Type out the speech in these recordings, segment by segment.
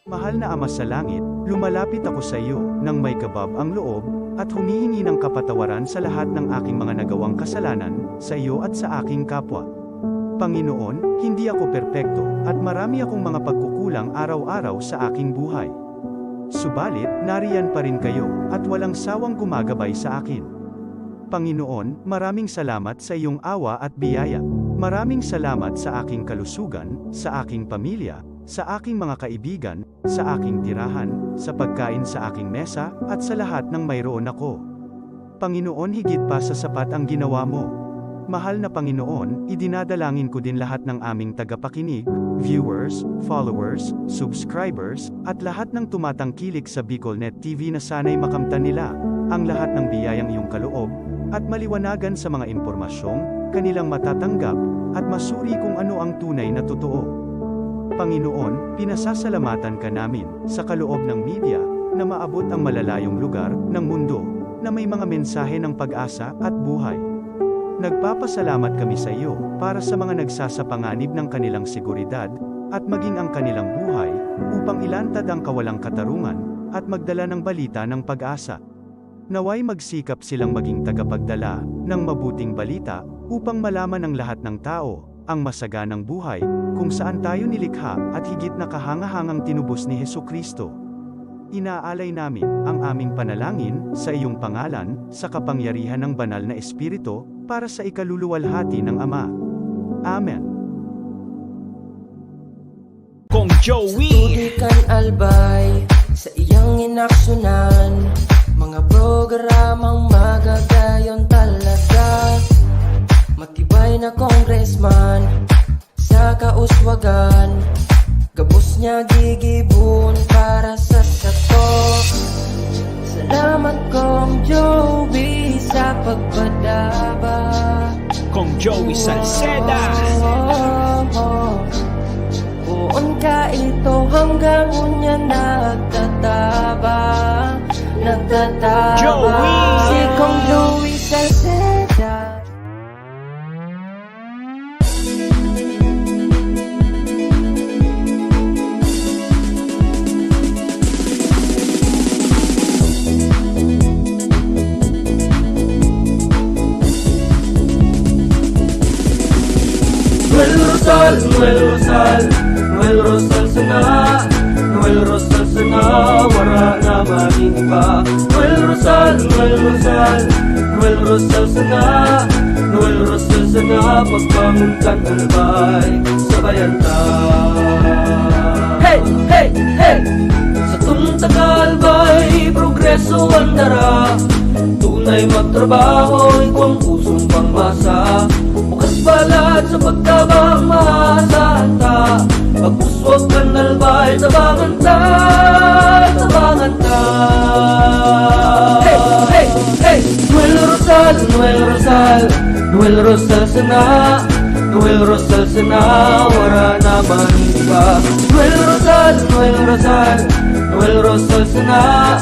Mahal na Ama sa langit, lumalapit ako sa iyo, nang may kabab ang loob, at humihingi ng kapatawaran sa lahat ng aking mga nagawang kasalanan, sa iyo at sa aking kapwa. Panginoon, hindi ako perpekto, at marami akong mga pagkukulang araw-araw sa aking buhay. Subalit, nariyan pa rin kayo, at walang sawang gumagabay sa akin. Panginoon, maraming salamat sa iyong awa at biyaya. Maraming salamat sa aking kalusugan, sa aking pamilya, sa aking mga kaibigan, sa aking tirahan, sa pagkain sa aking mesa, at sa lahat ng mayroon ako. Panginoon, higit pa sa sapat ang ginawa mo. Mahal na Panginoon, idinadalangin ko din lahat ng aming tagapakinig, viewers, followers, subscribers, at lahat ng tumatangkilik sa BicolNet TV na sana'y makamtan nila ang lahat ng biyayang iyong kaloob, at maliwanagan sa mga impormasyong kanilang matatanggap, at masuri kung ano ang tunay na totoo. Panginoon, pinasasalamatan ka namin sa kaloob ng media na maabot ang malalayong lugar ng mundo na may mga mensahe ng pag-asa at buhay. Nagpapasalamat kami sa iyo para sa mga nagsasapanganib ng kanilang seguridad at maging ang kanilang buhay upang ilantad ang kawalang katarungan at magdala ng balita ng pag-asa. Naway magsikap silang maging tagapagdala ng mabuting balita upang malaman ng lahat ng tao ang masaganang buhay kung saan tayo nilikha at higit na kahangahangang tinubos ni Hesukristo. Inaalay namin ang aming panalangin sa iyong pangalan sa kapangyarihan ng banal na Espiritu para sa ikaluluwalhati ng Ama. Amen. Kong Joey Tutugikan albay sa iyang inaksyonan, mga programang magagayon talaga. Matibay na congressman sa kauswagan, gabos niya gigibon para sa sato. Salamat Kong Joey sa pagpadaba. Kong Joey Salceda. Buon ka ito hanggang unya nagtataba. Joey! Si Kong Joey Salceda. Noel Rosal, Noel Rosal, Noel Rosal sana, Noel Rosal sana, wala na maning iba. Noel Rosal, Noel Rosal, Noel Rosal sana, Noel Rosal sana, pagbangon kan albay, sabayan ta. Hey, hey, hey! Sa tunta kalbay, progreso ang dara, tunay magtrabaho, ikaw ang pusong pangmasa. Bukas balat sa pagtabang maasahan ta, pagpuswag kan albay, tabangan ta, tabangan ta. Hey, hey, hey! Noel Rosal, Noel Rosal, Noel Rosal sana, Noel Rosal sana, wala naman iba. Noel Rosal, Noel Rosal, Noel Rosal sana,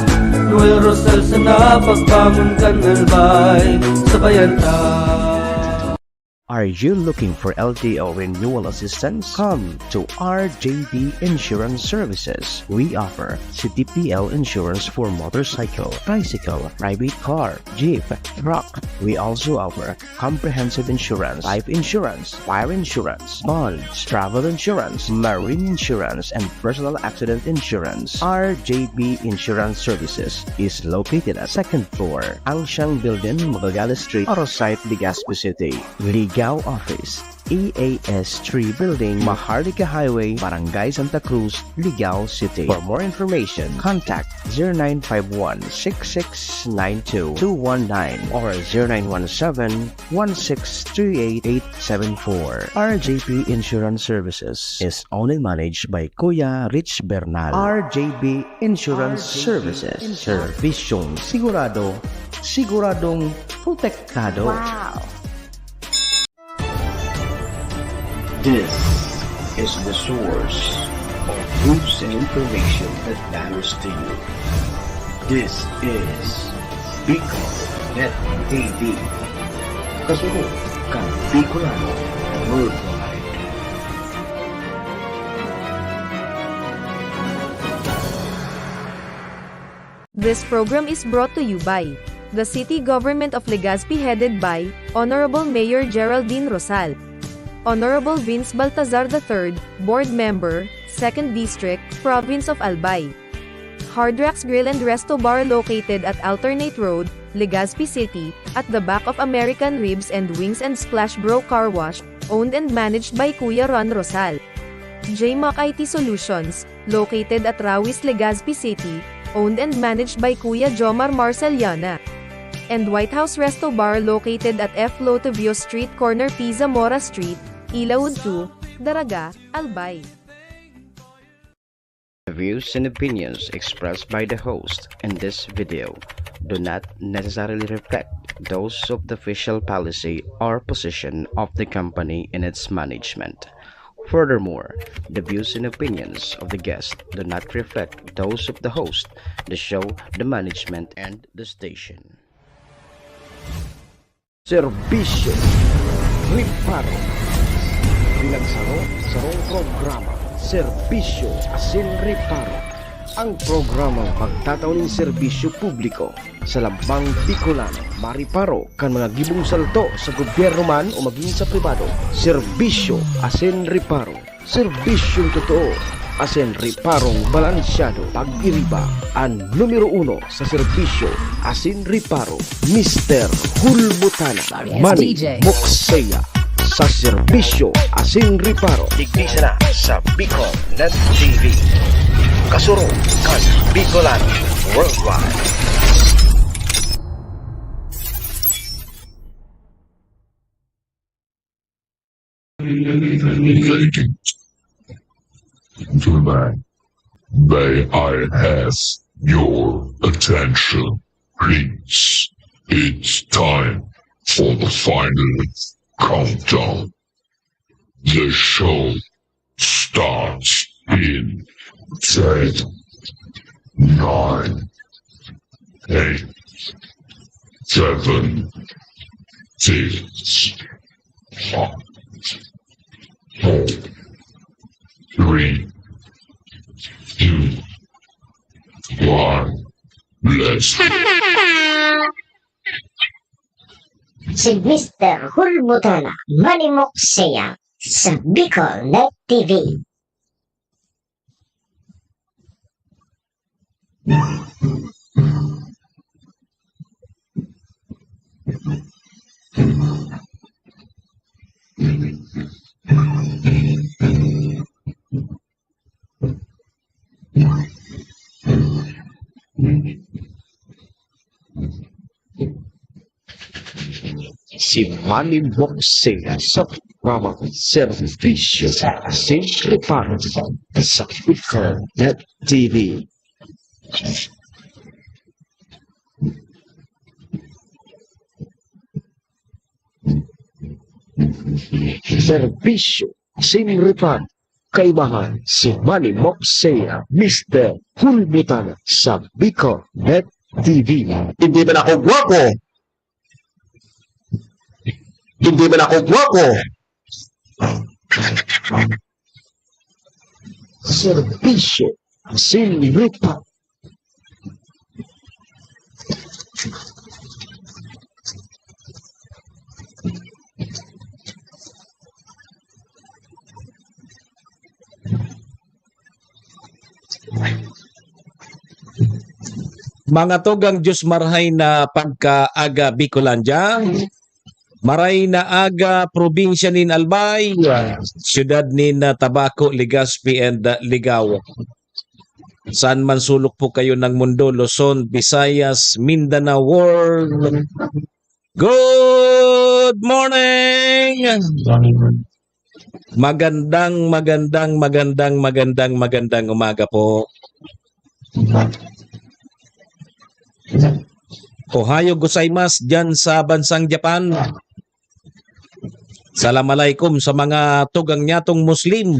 Noel Rosal sana, pagbangon kan albay, sabayan ta. Are you looking for LTO renewal assistance? Come to RJB Insurance Services. We offer CTPL insurance for motorcycle, tricycle, private car, jeep, truck. We also offer comprehensive insurance, life insurance, fire insurance, bonds, travel insurance, marine insurance, and personal accident insurance. RJB Insurance Services is located at 2nd floor, Angshang Building, Magallanes Street, Orosite, Legazpi City. Ligao Office, EAS 3 Building, Maharlika Highway, Barangay Santa Cruz, Ligao City. For more information, contact 0951-6692-219 or 0917-1638874. RJB Insurance Services is owned and managed by Kuya Rich Bernal. RJB Insurance Services. Servisyong sigurado, siguradong protektado. Wow! This is the source of news and information that matters to you. This is BicolNet TV. Kasunod kang Bicolano Worldwide. This program is brought to you by the City Government of Legazpi headed by Honorable Mayor Geraldine Rosal, Honorable Vince Baltazar III, Board Member, 2nd District, Province of Albay. Hard Rocks Grill and Resto Bar located at Alternate Road, Legazpi City, at the back of American Ribs and Wings and Splash Bro Car Wash, owned and managed by Kuya Ron Rosal. JMAC IT Solutions, located at Rawis, Legazpi City, owned and managed by Kuya Jomar Marceliana. And White House Resto Bar located at F. Lotavio Street corner Pisa Mora Street, Ilaud 2, Daraga, Albay. The views and opinions expressed by the host in this video do not necessarily reflect those of the official policy or position of the company and its management. Furthermore, the views and opinions of the guest do not reflect those of the host, the show, the management, and the station. Serbisyo Riparo Pinagsaro-sarong programa Serbisyo Asin Riparo. Ang programang magtatauning serbisyo publiko sa Lambang Bicolano, Mariparo kan mga gibong salto sa gobyerno man o maging sa pribado. Serbisyo Asin Riparo. Serbisyong totoo. Asin Riparong balansyado. Pag-iriba ang numero 1 sa serbisyo Asin Riparo, Mr. Hulbutana Manny Moxeya sa serbisyo Asin Riparo. Tignisa na sa Bicol Net TV. Kasuro kan Bicolano Worldwide. Gentlemen, may I have your attention, please? It's time for the final countdown. The show starts in 10, 9, 8, 7, 6, 5, 4, 3, 2, 1. Let's Si Mr. Hulbutana Manny Moxeya sa Bicol Net TV. Si Manny Moxeya sa programang Serbisyo Asin Riparo sa Bicol Net TV. Serbisyo Asin Riparo. Kaibahan si Manny Moxeya, Mr. Hulbutana sa Bicol Net TV. Hindi ba ako gwapo? Hindi ba ako gwapo? Serbisyo Asin Riparo. Mga togang Diyos marhay na pagkaaga Bicolandia, maray na aga probinsya nin Albay, syudad nin Tabaco, Legazpi and Ligao. Saan man sulok po kayo ng mundo, Luzon, Visayas, Mindanao World. Good morning! Magandang umaga po. Ohayo gozaimasu dyan sa bansang Japan. Assalamualaikum sa mga tugang nyatong Muslim.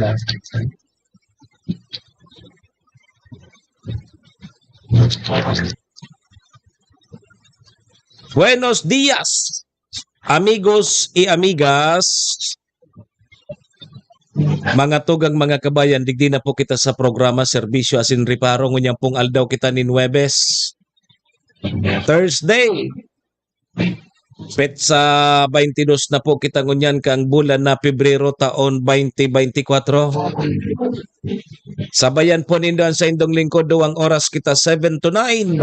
Buenos días, amigos y amigas. Mga tugang mga kabayan, digdi na po kita sa programa Serbisyo Asin Riparo. Ngunyang pong aldaw kita ni Nuwebes. Thursday. Petsa 22 na po kita ngunyan kang bulan na Pebrero taon 2024. Sabayan po nindoan sa indong lingkod 2 oras kita 7 to 9.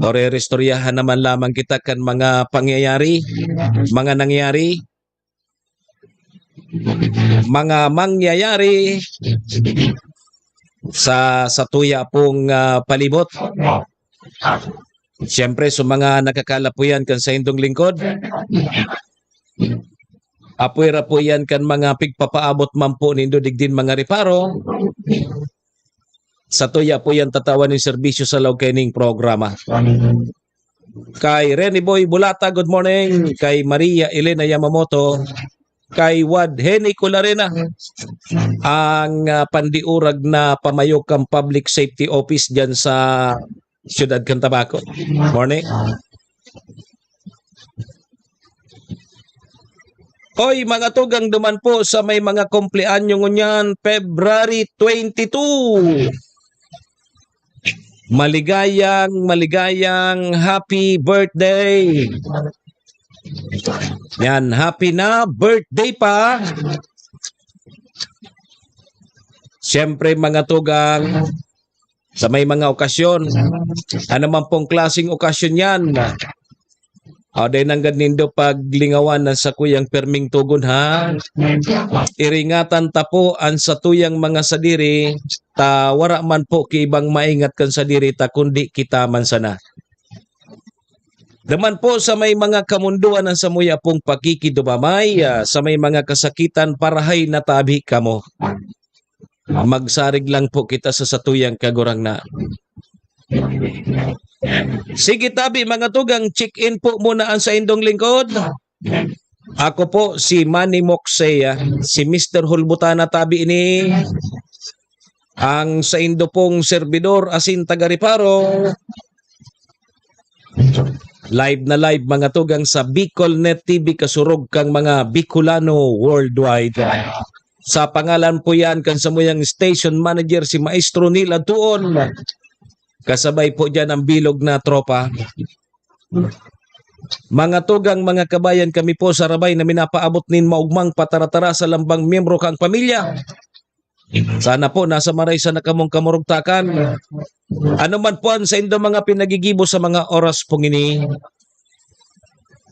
Ore-restoryahan naman lamang kita kan mga pangyayari, mga nangyari, mga mangyayari sa tuya pong palibot. Siyempre, sa mga nakakalapuyan kan sa indong lingkod, apuira po yan kan mga pigpapaabot man po nindo digdin mga riparo. Sa tuya po yan tatawan ng serbisyo sa lawkening programa. Kay Rene Boy Bulata, good morning. Kay Maria Elena Yamamoto. Kay Wad Henny Colarena, ang pandiurag na pamayokang public safety office dyan sa Siyudad Cantabaco. Morning. Oy, mga tugang duman po sa may mga kumpleanyo ngunyan, February 22. Maligayang happy birthday. Yan, happy na birthday pa. Siyempre mga tugang, sa may mga okasyon, ano man pong klaseng okasyon yan. O, dahil nanggad nindo paglingawan ng sa kuyang perming tugon ha. Iringatan ta po ang sa tuyang mga sadiri, ta wara man po kibang maingat kan sadiri ta kundi kita man sana. Daman po sa may mga kamunduan ng samuya pong pakikidumamay, sa may mga kasakitan parahay na tabi kamo. Magsarig lang po kita sa satuyang kagurang na. Sige tabi mga tugang, check-in po muna ang sa indong lingkod. Ako po si Manny Moxea, si Mr. Hulbutana tabi ini. Ang sa indo pong servidor asin taga-Riparo. Live na live mga tugang sa BicolNet TV kasurog kang mga Bicolano worldwide. Sa pangalan po yan kan samuyang station manager si Maestro Neil Atuon. Kasabay po dyan ang bilog na tropa. Mga tugang, mga kabayan, kami po sa rabay na minapaabot nin maugmang pataratara sa lambang miyembro kang pamilya. Sana po nasa maray sa nakamong kamurugtakan. Ano man po ang sa indo mga pinagigibo sa mga oras pong ini.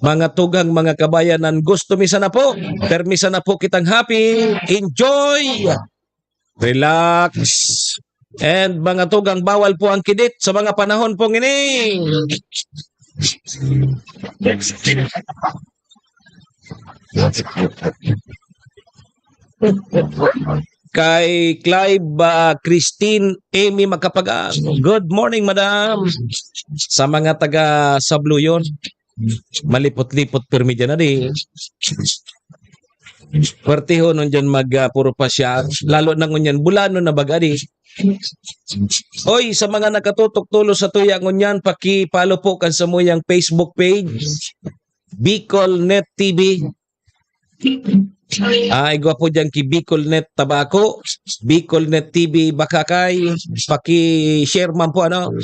Mga tugang, mga kabayanan, gusto misa na po. Permisa na po kitang happy. Enjoy! Relax! And mga tugang, bawal po ang kidit sa mga panahon pong ini. Kay Clive Christine Amy Makapagan. Good morning, madam. Sa mga taga Sabluyon. Malipot-lipot permi dyan na di. Pertiho nun dyan puro pa siya. Lalo na ngunyan bulano na bagadi. Oy, sa mga nakatutok tulo sa tuya ngunyan, paki-follow po kan sa muyang Facebook page. BicolNet TV. Igwa po dyan ki BicolNet Tabaco, BicolNet TV Bakakay, paki-share man po ano.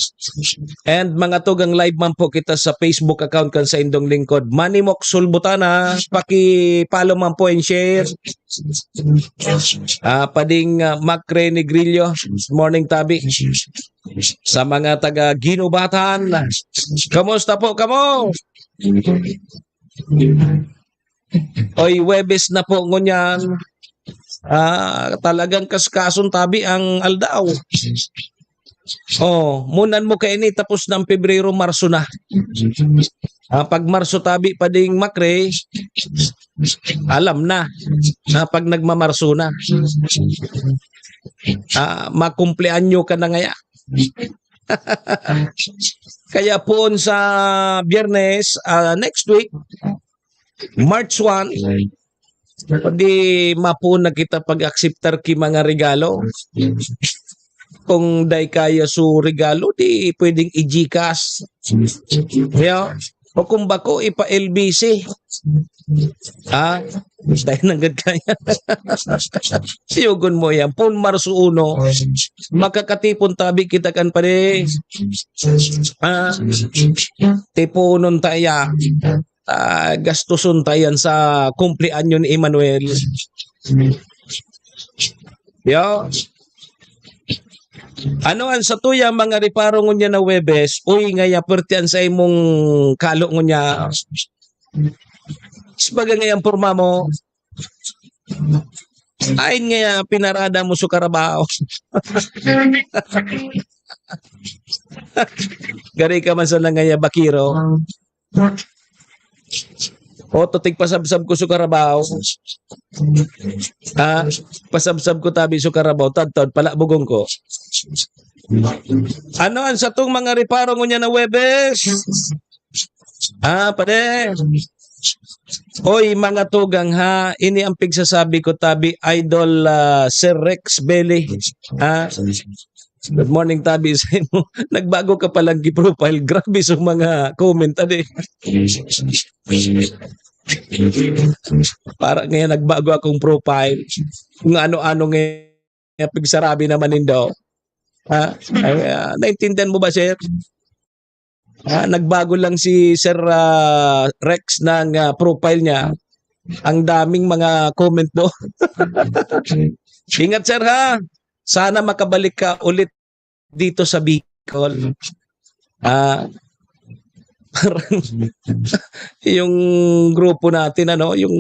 And mga tugang live man po kita sa Facebook account kan sa indong lingkod. Manny Mox Hulbutana, paki-follow man po and share. Pading Macre Negrillo, morning tabi. Sa mga taga Ginubatan, kamusta po kamo? Oy, Webes na po ngunyan. Talagang kaskason tabi ang aldaw. Munan mo kaini tapos ng Pebrero, Marso na. Pag Marso tabi pa ding Macre, alam na. Pag nagmamarso na. Makumpleanyo ka na ngaya. Kaya po sa Biyernes, next week, March 1, pwede mapuna kita pag-akseptar ki mga regalo. Kung day kaya su regalo, di pwedeng i-Gcash. O kung bako, ipa-LBC. Dahil nanggad kaya. Siyugon mo yan. Pun Marso 1, makakatipon tabi kita kan pa rin. Tipunon tayo. Gastusun tayan sa kumplianyo ni Emmanuel. Yo. Ano an sa tuya mga riparo ngunya na Webes, uy ngaya pertian sa imong kalo ngunya. Sebagai ngayang porma mo. Ay ngaya pinarada mo sa Carabao. Gari ka man sa ngaya Bakiro. O tutig pasabsab ko sa Carabao. Pasabsab ko tabi sa Carabao. Tad pala bugong ko. Ano ang sa tong mga riparo ngunya na Webes? Pare. Oy mga tugang ha, ini ang pigsasabi ko tabi Idol Sir Rex Belly. Good morning tabi sa imo. Nagbago ka palang gi-profile. Grabe sa mga comment adi. Para ngayon nagbago akong profile. Kung ano-ano ngayon pigsarabi naman nindo. Naintindihan mo ba, sir? Nagbago lang si Sir Rex ng profile niya. Ang daming mga comment do. Ingat, sir, ha? Sana makabalik ka ulit dito sa Bicol. Parang yung grupo natin, yung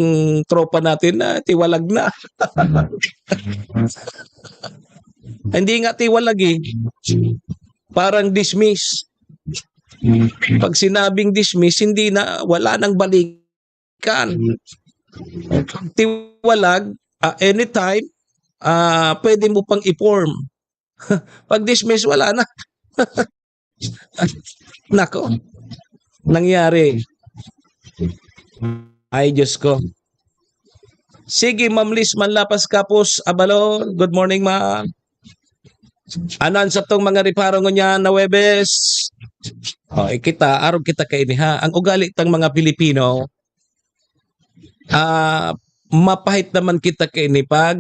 tropa natin na tiwalag na. Hindi nga tiwalag eh. Parang dismiss. Pag sinabing dismiss, hindi na, wala nang balikan. Tiwalag, anytime, pwede mo pang i-form. Pag dismiss, wala na. Nako. Nangyari. Ay, Diyos ko. Sige, Ma'am Liz Manlapas Kapos Abalo. Good morning, ma'am. Anan sa tong mga riparo niya na Webes. Kita, araw kita kaini ha. Ang ugali tang mga Pilipino, mapahit naman kita kaini pag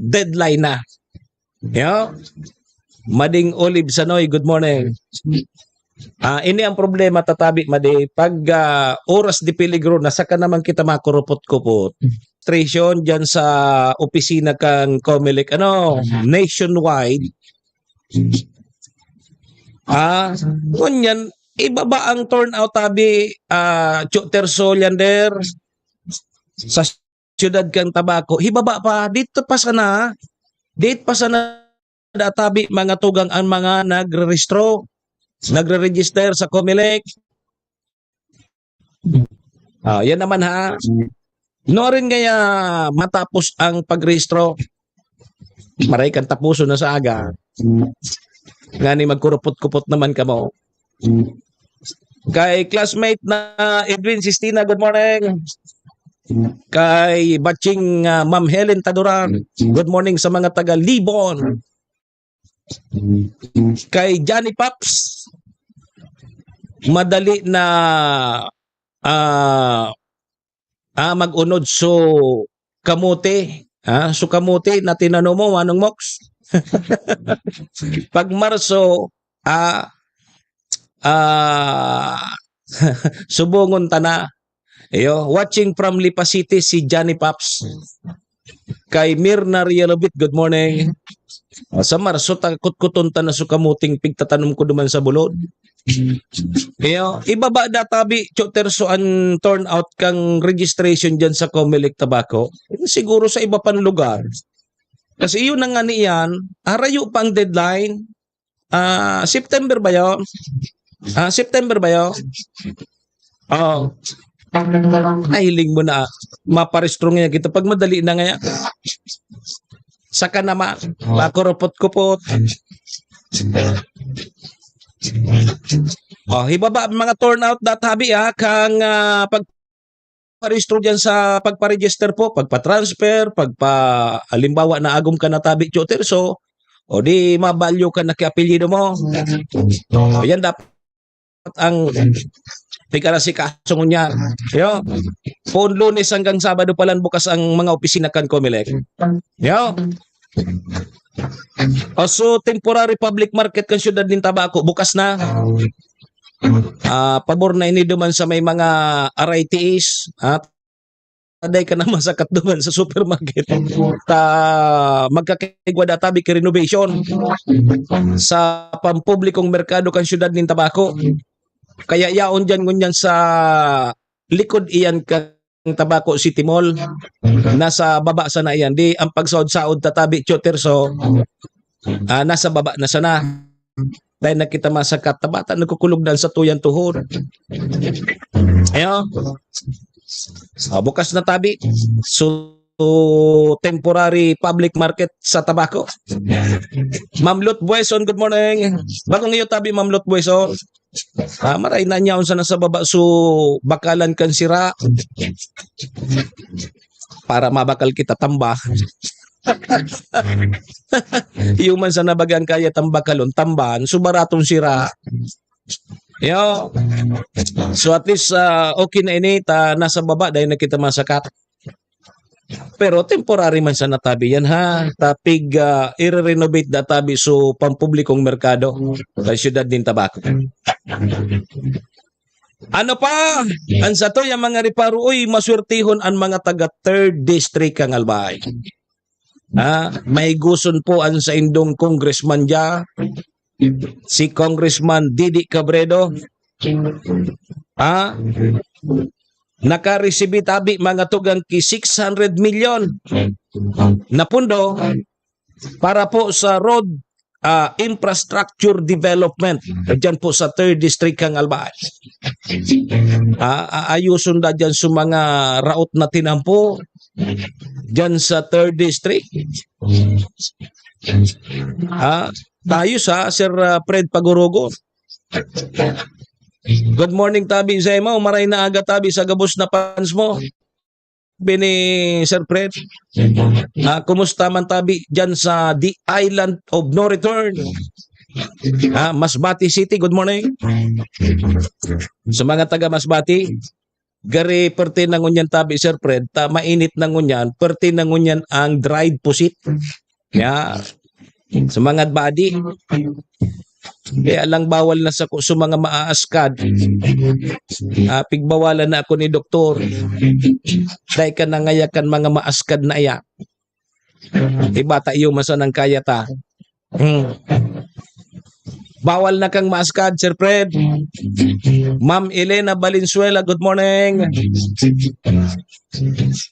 deadline na. Mading Olive Sanoy, good morning. Ini ang problema tatabi madi pag oras di peligro nasa ka naman kita makurupot-kupot. Station diyan sa opisina kang Comelec nationwide. Kunyan ibaba ang turnout tabi Terso Leander sa siyudad kang Tabaco. Hibaba pa dito pa sana. Date pa sana databi mga tugang ang mga nagre-register sa Comelec. Yan naman ha. No rin kaya matapos ang pagrehistro. Maray kang tapuso na sa aga. Ngani magkurupot-kupot naman kamo. Kay classmate na Edwin Sistina, good morning. Kay batching Ma'am Helen Taduran, good morning sa mga taga Libon. Kay Johnny Pops, madali na mag-unod so kamote. So kamote na tinanong mo, Manong Mox. Pag Marso, subungon ta na. Watching from Lipa City si Johnny Pops. Kay Mirna Rielobit, good morning. Sa Marso, takot-kuton ta na sukamuting pigtatanom ko duman sa bulod. Ibaba databi, Terso ang turnout kang registration dyan sa Comelec Tabaco. Siguro sa iba pang lugar. Kasi yun na nga niyan, arayo pang deadline. September ba yun? September ba yun? Hiling mo na maparestro nga kita pag madali na nga saka na makurupot-kupot. Hibaba mga turnout databi kang pagparehistro dyan sa pagparegister po, pagpa-transfer, halimbawa na agom ka na tabi Terso, o di mabalyo ka na kiapelyido mo. Yan dapat ang tigara si kasong niya. Yo. Phone Lunes hanggang Sabado pa lang bukas ang mga opisina kan Comelec. Yo. So temporary public market kan syudad nin Tabaco bukas na. Pabor na ini duman sa may mga RITs at aday ka naman sa katduman sa supermarket magkakaigwa databi ki renovation sa pampublikong merkado kan syudad nin Tabaco. Kaya yaon dyan ngunyan sa likod iyan kang Tabaco City Mall. Nasa baba sana iyan. Di ang pagsaod-saod tatabi choterso nasa baba na sana. Dahil nakita masakat tabata nagkukulog dan sa tuyan tuhod. Ayo. Bukas na tabi. So temporary public market sa Tabaco. Ma'am Lut Bueson, good morning. Bagong iyo tabi Ma'am Lut Bueson. Maray na niya sa nasa baba so bakalan kan sira para mabakal kita tamba. Yung man sa nabagan kaya tambakalon tamban so baratong sira. Yo. So at least okay na ini nasa baba dahil nakita masakat. Pero temporary man sa natabi yan ha. Tapig i-renovate databi so pampublikong merkado sa syudad din Tabaco. Ano pa? Ansa to yung mga riparo, uy, maswertihon ang mga taga 3rd District kang Albay. May guson po ang sa indong congressman dya, si Congressman Didi Cabredo. Naka-receive tabi mga tugang ki 600 million na pundo para po sa road infrastructure development dyan po sa 3rd District kang Albay. Ayusun da dyan sa mga route na tinampo dyan sa 3rd District. Tayo sa Sir Fred Pagurogo. Good morning tabi sa mo, maray na aga tabi sa gabos na pans mo. Bini Sir Fred. Kumusta man tabi dyan sa the Island of No Return? Masbati City, good morning. Sa mga taga Masbati, gari perti na ngunyan tabi Sir Fred, mainit na ngunyan, perti na ngunyan ang dried pusit. Sa mga body. Kaya lang bawal na sa mga maaaskad. Pigbawalan na ako ni doktor. Dahil ka nangayakan mga maaskad na iya. Ibata iyo masanang kaya ta. Bawal na kang maaskad, Sir Fred. Ma'am Elena Valenzuela, good morning.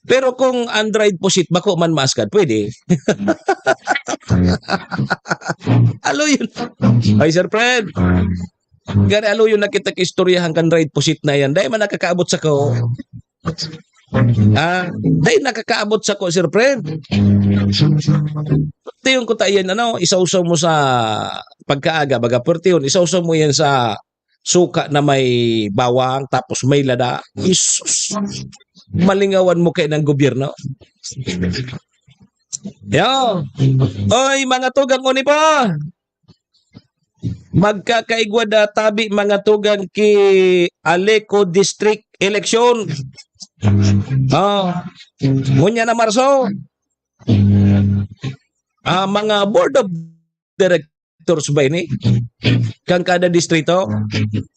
Pero kung Android pusit, bako man maaskad, pwede. Alo yun. Ay, Sir Fred. Gari alo yun nakita kistoryahan kan Android pusit na yan. Dahil man nakakaabot sa ko. Dahil nakakaabot sa ko, Sir Fred. Tiyon ko tayo yan, isausaw mo sa pagkaaga, baga pertiyon, isausaw mo yan sa suka na may bawang, tapos may lada. Isus! Malingawan mo kayo ng gobyerno. Yo! Oy, mga tugang uni pa! Magkakaigwada tabi mga tugang ki Aleco District Election. Ngunya na Marso. Mga board of directors ba ini? Kang kada distrito.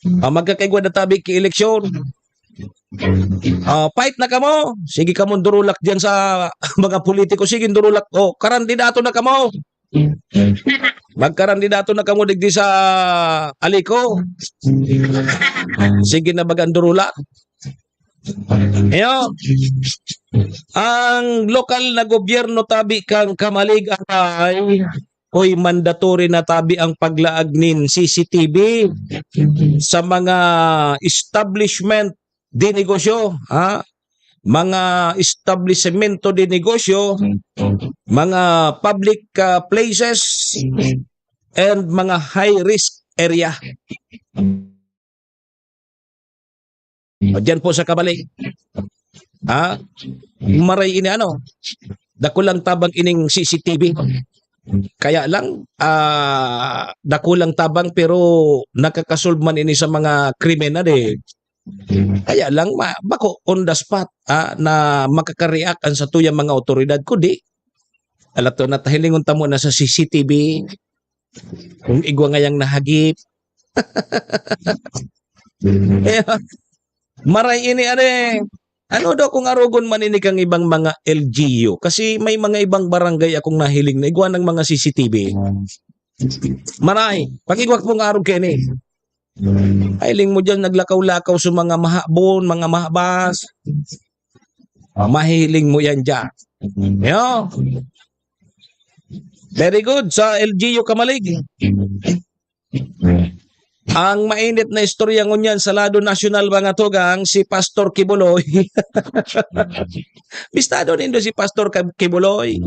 Magkakaigwa na tabi ki eleksyon. Fight na kamo. Sige kamo durulak diyan sa mga politiko. Sige durulak. Karandidato na kamo. Magkarandidato na kamo digdi sa Aleco. Sige na bagan durulak. Ayo. Ang lokal na gobyerno tabi kang kamalig ay ko'y mandatory na tabi ang paglaag nin CCTV sa mga establishment di negosyo, mga establishmento di negosyo, mga public places and mga high risk area. Diyan po sa Kabalik. Maray ini dakulang tabang ining CCTV. Kaya lang, dakulang tabang pero nakakasolve man ini sa mga krimen na di. Kaya lang, bako on the spot na makakareact ang sa tuyang mga otoridad ko di. Alato na tahilingon tamo na sa CCTV, kung igwa ngayang nahagip. Maray ini ano daw kung arugon man ini kang ibang mga LGU kasi may mga ibang barangay akong nahiling na igwa ng mga CCTV. Maray, pag-igwak mong arog kini. Hiling mo dyan naglakaw-lakaw sa mga mahabon, mga mahabas. Mahiling mo yan dyan. Yo. Very good sa LGU Kamalig. Ang mainit na istorya ngunyan sa lado nasyonal mga tugang si Pastor Kibuloy. Bistado nindo si Pastor Kibuloy.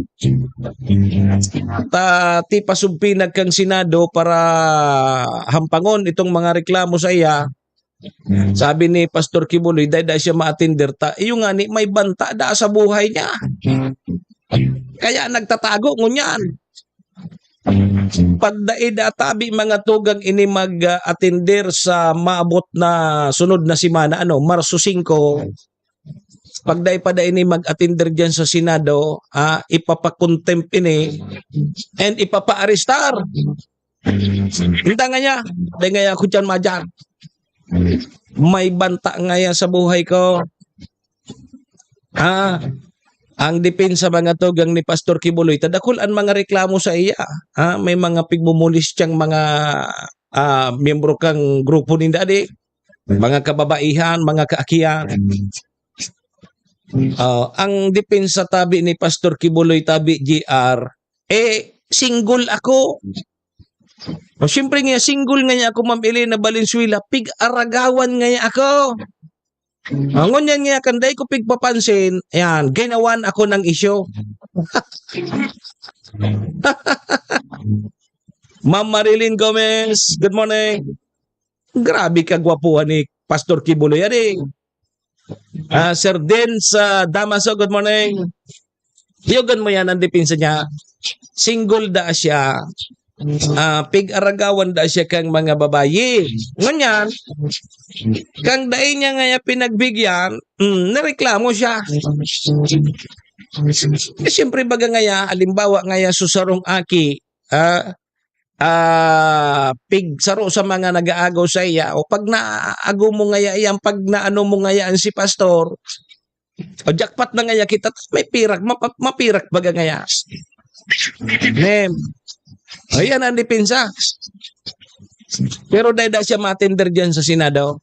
Ti pasumpinag kang Senado para hampangon itong mga reklamo sa iya. Sabi ni Pastor Kibuloy, dahil siya ma-attender iyo nga ni may banta da sa buhay niya. Kaya nagtatago ngunyan. Pagdaida tabi mga tugang ini mag-attender sa maabot na sunod na simana Marso 5. Pagday ini mag-attender diyan sa Senado, ipapakontempt ini and ipapa-arestar. Hinta nga niya, dahil nga ako dyan madyan. May banta nga yan sa buhay ko. Ang depensa mga tugang ni Pastor Kibuloy, tadakul ang mga reklamo sa iya. May mga pigmumulis siyang mga miyembro kang grupo ni Dadi, mga kababaihan, mga kaakiyan. Ang depensa tabi ni Pastor Kibuloy tabi GR, single ako. Siyempre nga, single nga niya ako, Ma'am Elena Valenzuela, pig-aragawan nga niya ako. Angon yan nga, kanday ko pigpapansin, ayan, ginawan ako ng isyo. Ma'am Marilyn Gomez, good morning. Grabe ka gwapuhan ni Pastor Kibuloy. Sir Den sa Damaso, good morning. Yogan mo yan ang depensa niya. Single da siya. Pig-aragawan da siya kang mga babayi. Ngunyan, kang dain niya nga pinagbigyan, nareklamo siya. Siyempre baga nga halimbawa nga susarong aki, pig saro sa mga nag-aagaw sa iya, o pag naaagaw mo nga yan, pag naano mo nga yan si pastor, o jackpot na nga kita, may pirak, mapirak baga nga yan. Ayan ang depensa. Pero dahil siya matender dyan sa Senado,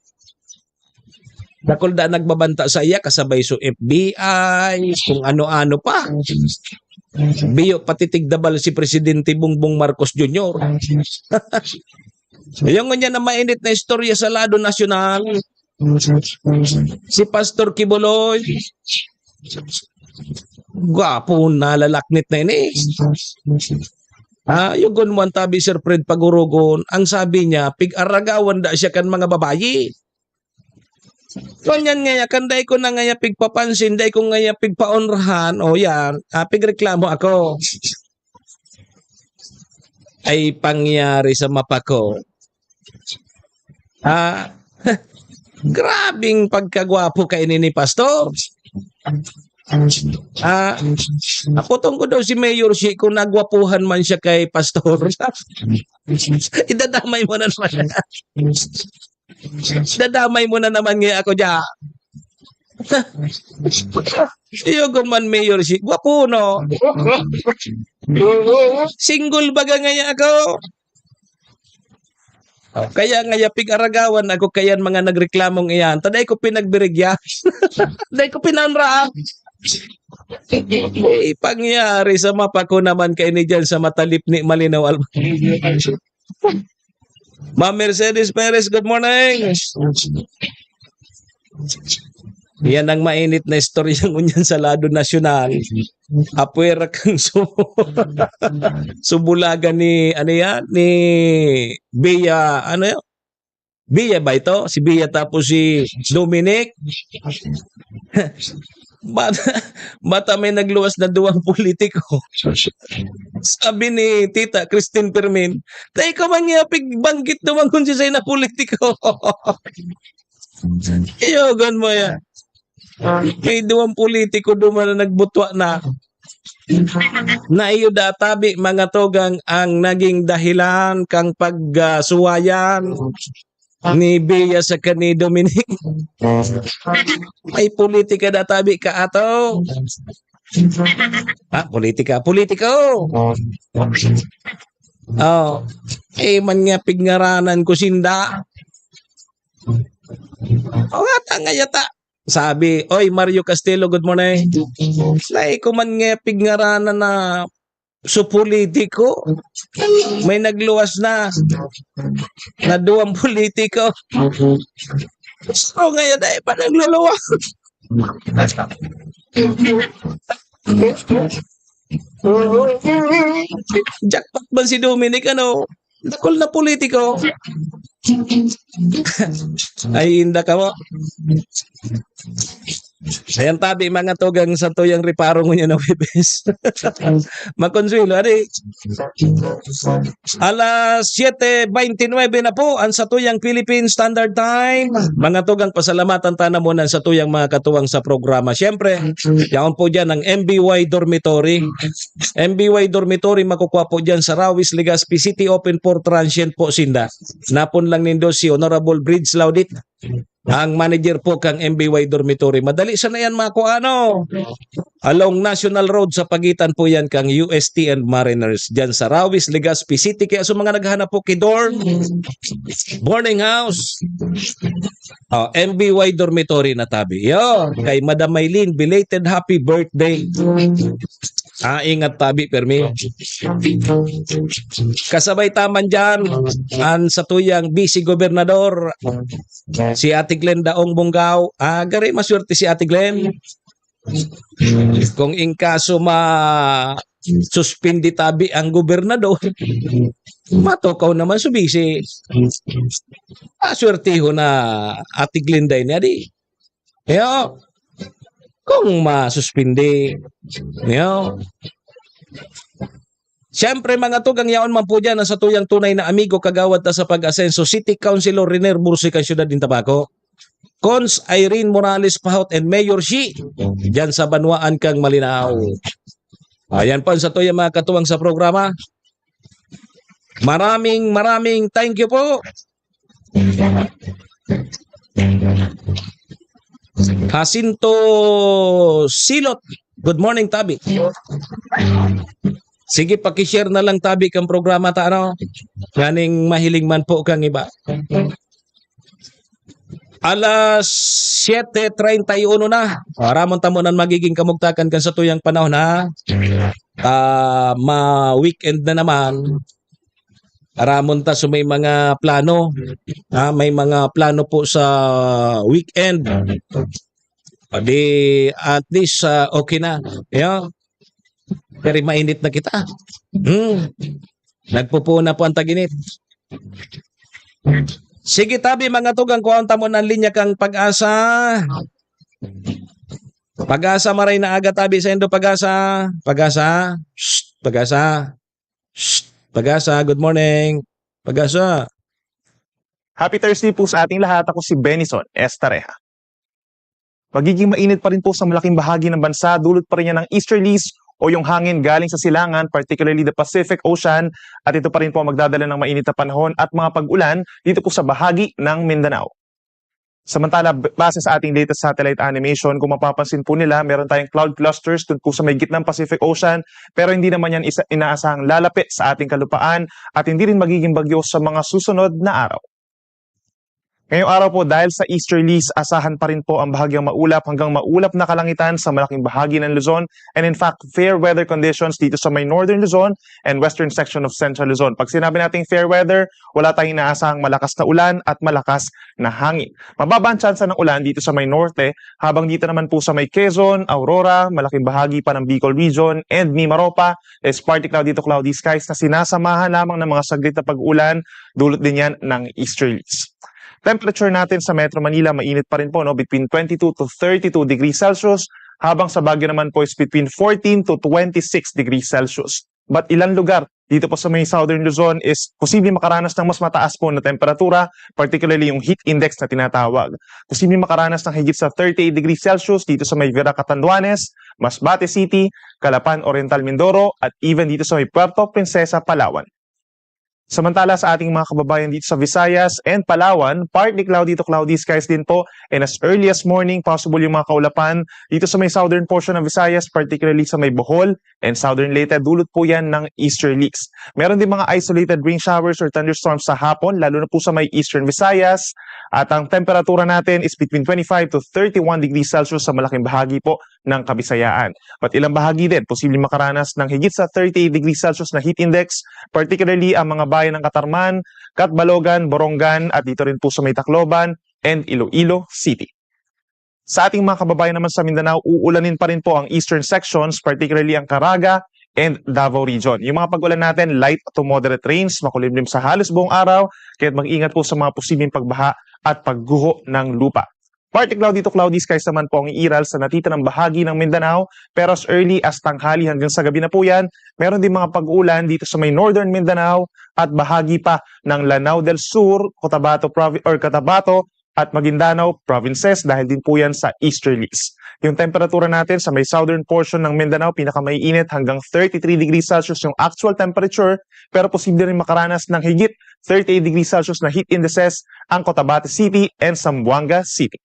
dakol da nagbabanta sa iya, kasabay so FBI, kung ano-ano pa. Biyo patitigdabal si Presidente Bongbong Marcos Jr. Yung nga na mainit na istorya sa lado nasyonal, si Pastor Kibuloy, gwapo na lalaknit na ini. Yugon mo ang tabi Sir Fred Pagurogon, ang sabi niya, pig-aragawan da siya kan mga babayi. Kanyan nga, kanday ko na nga pigpapansin, day ko nga pigpaonrahan, o yan, pigreklamo ako. Ay pangyari sa mapa ko. Grabing pagkagwapo kay ni Pastor. Ako tungkol daw si Mayor si kung nagwapuhan man siya kay Pastor. Idadamay mo na naman siya. Dadamay mo na naman nga ako dyan. Iyo man Mayor si gwapo no. Single baga nga ako. Kaya nga pig-aragawan ako kayan mga nagreklamong iyan. Taday ko pinagbirigya. Taday ko pinanra. Pangyari sa mapa ko naman kay ni dyan sa matalip ni Malinaw Ma'am Mercedes Perez, good morning. Yan ang mainit na istorya ngunyan sa lado nasyonal. Apuera kang subulaga ni ni Bea, Bea ba ito? Si Bea tapos si Dominic. Bata may nagluwas na duwang politiko. Sabi ni Tita Christine Permin, tay ko man nga banggit naman kung siya na politiko. Iyogan mo yan. May duwang politiko duman na nagbutwa na. Na iyo databi mga togang ang naging dahilan kang pagsuwayan ni Bea sa kani Dominic. May politika databi ka ato. Politiko. Oh, man nga pigngaranan ko sinda. O nga yata. Sabi, oy Mario Castelo, good morning. Lai ko man nga pigngaranan na so politiko. May nagluwas na duwang politiko. So ngayon ay pa nagluluwas. Jackpot ba si Dominic ano? Dakol na politiko. Ay inda ka mo. Ayan tabi mga togang sa tuyang riparo nyo na webes. Makonsuelo, adi. Alas 7:29 na po ang sa tuyang Philippine Standard Time. Mga togang pasalamatan tana mo ng sa tuyang mga katuwang sa programa. Siyempre, yaon po dyan ang MBY Dormitory. MBY Dormitory makukuha po dyan sa Rawis, Legazpi City, open for transient po sinda. Napon lang nindo si Honorable Bridge Laudit. Ang manager po kang MBY Dormitory. Madali sana yan mga ano. Along National Road sa pagitan po yan kang UST and Mariners. Diyan sa Rawis, Legazpi City. Kaya sa mga naghahanap po kay dorm, boarding house, MBY Dormitory na tabi. Yo, kay Madam Maylene, belated happy birthday. Ingat tabi, permi. Kasabay taman dyan, ang sa tuyang Vice Gobernador, si Ate Glenn Daong Bungaw. Gari maswerte si Ate Glenn. Kung in kaso suspindi tabi ang gobernador, matokaw naman subisi. Aswertiho na Ate Glenn day niya di. Yo, kung masuspindi, yo. Siyempre mga tugang yaon man po dyan sa tuyang tunay na amigo kagawad ta sa pag-asenso, City Councilor Riner Bursi kang Syudad din Tabaco, Cons Irene Morales Pahot and Mayor Shi dyan sa Banwaan kang Malinaw. Ayan po sa tuyang mga katuwang sa programa. Maraming thank you po. Jacinto Silot, good morning tabi. Sige, pakishare na lang tabi kang programa ta ano. Kaning mahiling man po kang iba. Alas 7:31 na. Ramon tamunan magiging kamugtakan kan sa tuyang panahon na. Ma-weekend na naman. Ramon ta so may mga plano. May mga plano po sa weekend. Di at least okay na. Yeah. Pero mainit na kita. Nagpupuna po ang taginit. Sige tabi mga tugang kuwanta mo ng linya kang Pag-asa. Pag-asa maray na aga tabi sa Indo Pag-asa. Pag-asa. Shh, Pag-asa. Shh, Pag-asa. Good morning. Pag-asa. Happy Thursday po sa ating lahat. Ako si Benison Estareja. Magiging mainit pa rin po sa malaking bahagi ng bansa. Dulot pa rin yan ng easterlies o yung hangin galing sa silangan, particularly the Pacific Ocean, at ito pa rin po magdadala ng mainit na panahon at mga pag-ulan dito po sa bahagi ng Mindanao. Samantala, base sa ating latest satellite animation, kung mapapansin po nila, meron tayong cloud clusters dun po sa may gitnang Pacific Ocean, pero hindi naman yan inaasahang lalapit sa ating kalupaan at hindi rin magiging bagyo sa mga susunod na araw. Ngayong araw po dahil sa easterlies, asahan pa rin po ang bahagyang maulap hanggang maulap na kalangitan sa malaking bahagi ng Luzon and in fact, fair weather conditions dito sa may northern Luzon and western section of central Luzon. Pag sinabi nating fair weather, wala tayong inaasahang malakas na ulan at malakas na hangin. Mababa ang tsansa ng ulan dito sa may norte, habang dito naman po sa may Quezon, Aurora, malaking bahagi pa ng Bicol region and Mimaropa is partly cloudy to cloudy skies na sinasamahan lamang ng mga saglit na pag-ulan, dulot din yan ng easterlies. Temperature natin sa Metro Manila, mainit pa rin po, no? Between 22 to 32 degrees Celsius, habang sa Baguio naman po is between 14 to 26 degrees Celsius. But ilang lugar dito po sa may Southern Luzon is posibleng makaranas ng mas mataas po na temperatura, particularly yung heat index na tinatawag. Posibleng makaranas ng higit sa 38 degrees Celsius dito sa may Vera Catanduanes, Masbate City, Calapan Oriental Mindoro, at even dito sa may Puerto Princesa, Palawan. Samantala sa ating mga kababayan dito sa Visayas and Palawan, partly cloudy to cloudy skies din po, and as early as morning, possible yung mga kaulapan dito sa may southern portion ng Visayas, particularly sa may Bohol and southern Leyte, dulot po yan ng easterlies. Meron din mga isolated rain showers or thunderstorms sa hapon, lalo na po sa may eastern Visayas, at ang temperatura natin is between 25 to 31 degrees Celsius sa malaking bahagi po ng Kabisayaan. At ilang bahagi din, posibleng makaranas ng higit sa 38 degrees Celsius na heat index, particularly ang mga bayan ng Katarman, Catbalogan, Borongan, at dito rin po sa may Tacloban and Iloilo City. Sa ating mga kababayan naman sa Mindanao, uulanin pa rin po ang eastern sections, particularly ang Caraga and Davao region. Yung mga pag-ulan natin, light to moderate rains, makulimlim sa halos buong araw, kaya mag-ingat po sa mga posibleng pagbaha at pagguho ng lupa. Partly cloudy to cloudy skies naman po ang iiral sa natitirang bahagi ng Mindanao, pero as early as tanghali hanggang sa gabi na po yan, meron din mga pag-uulan dito sa may northern Mindanao at bahagi pa ng Lanao del Sur, Cotabato at Maguindanao provinces dahil din po yan sa easterlies. Yung temperatura natin sa may southern portion ng Mindanao, pinakamaiinit hanggang 33 degrees Celsius yung actual temperature, pero posible rin makaranas ng higit 38 degrees Celsius na heat indices ang Cotabato City and Zamboanga City.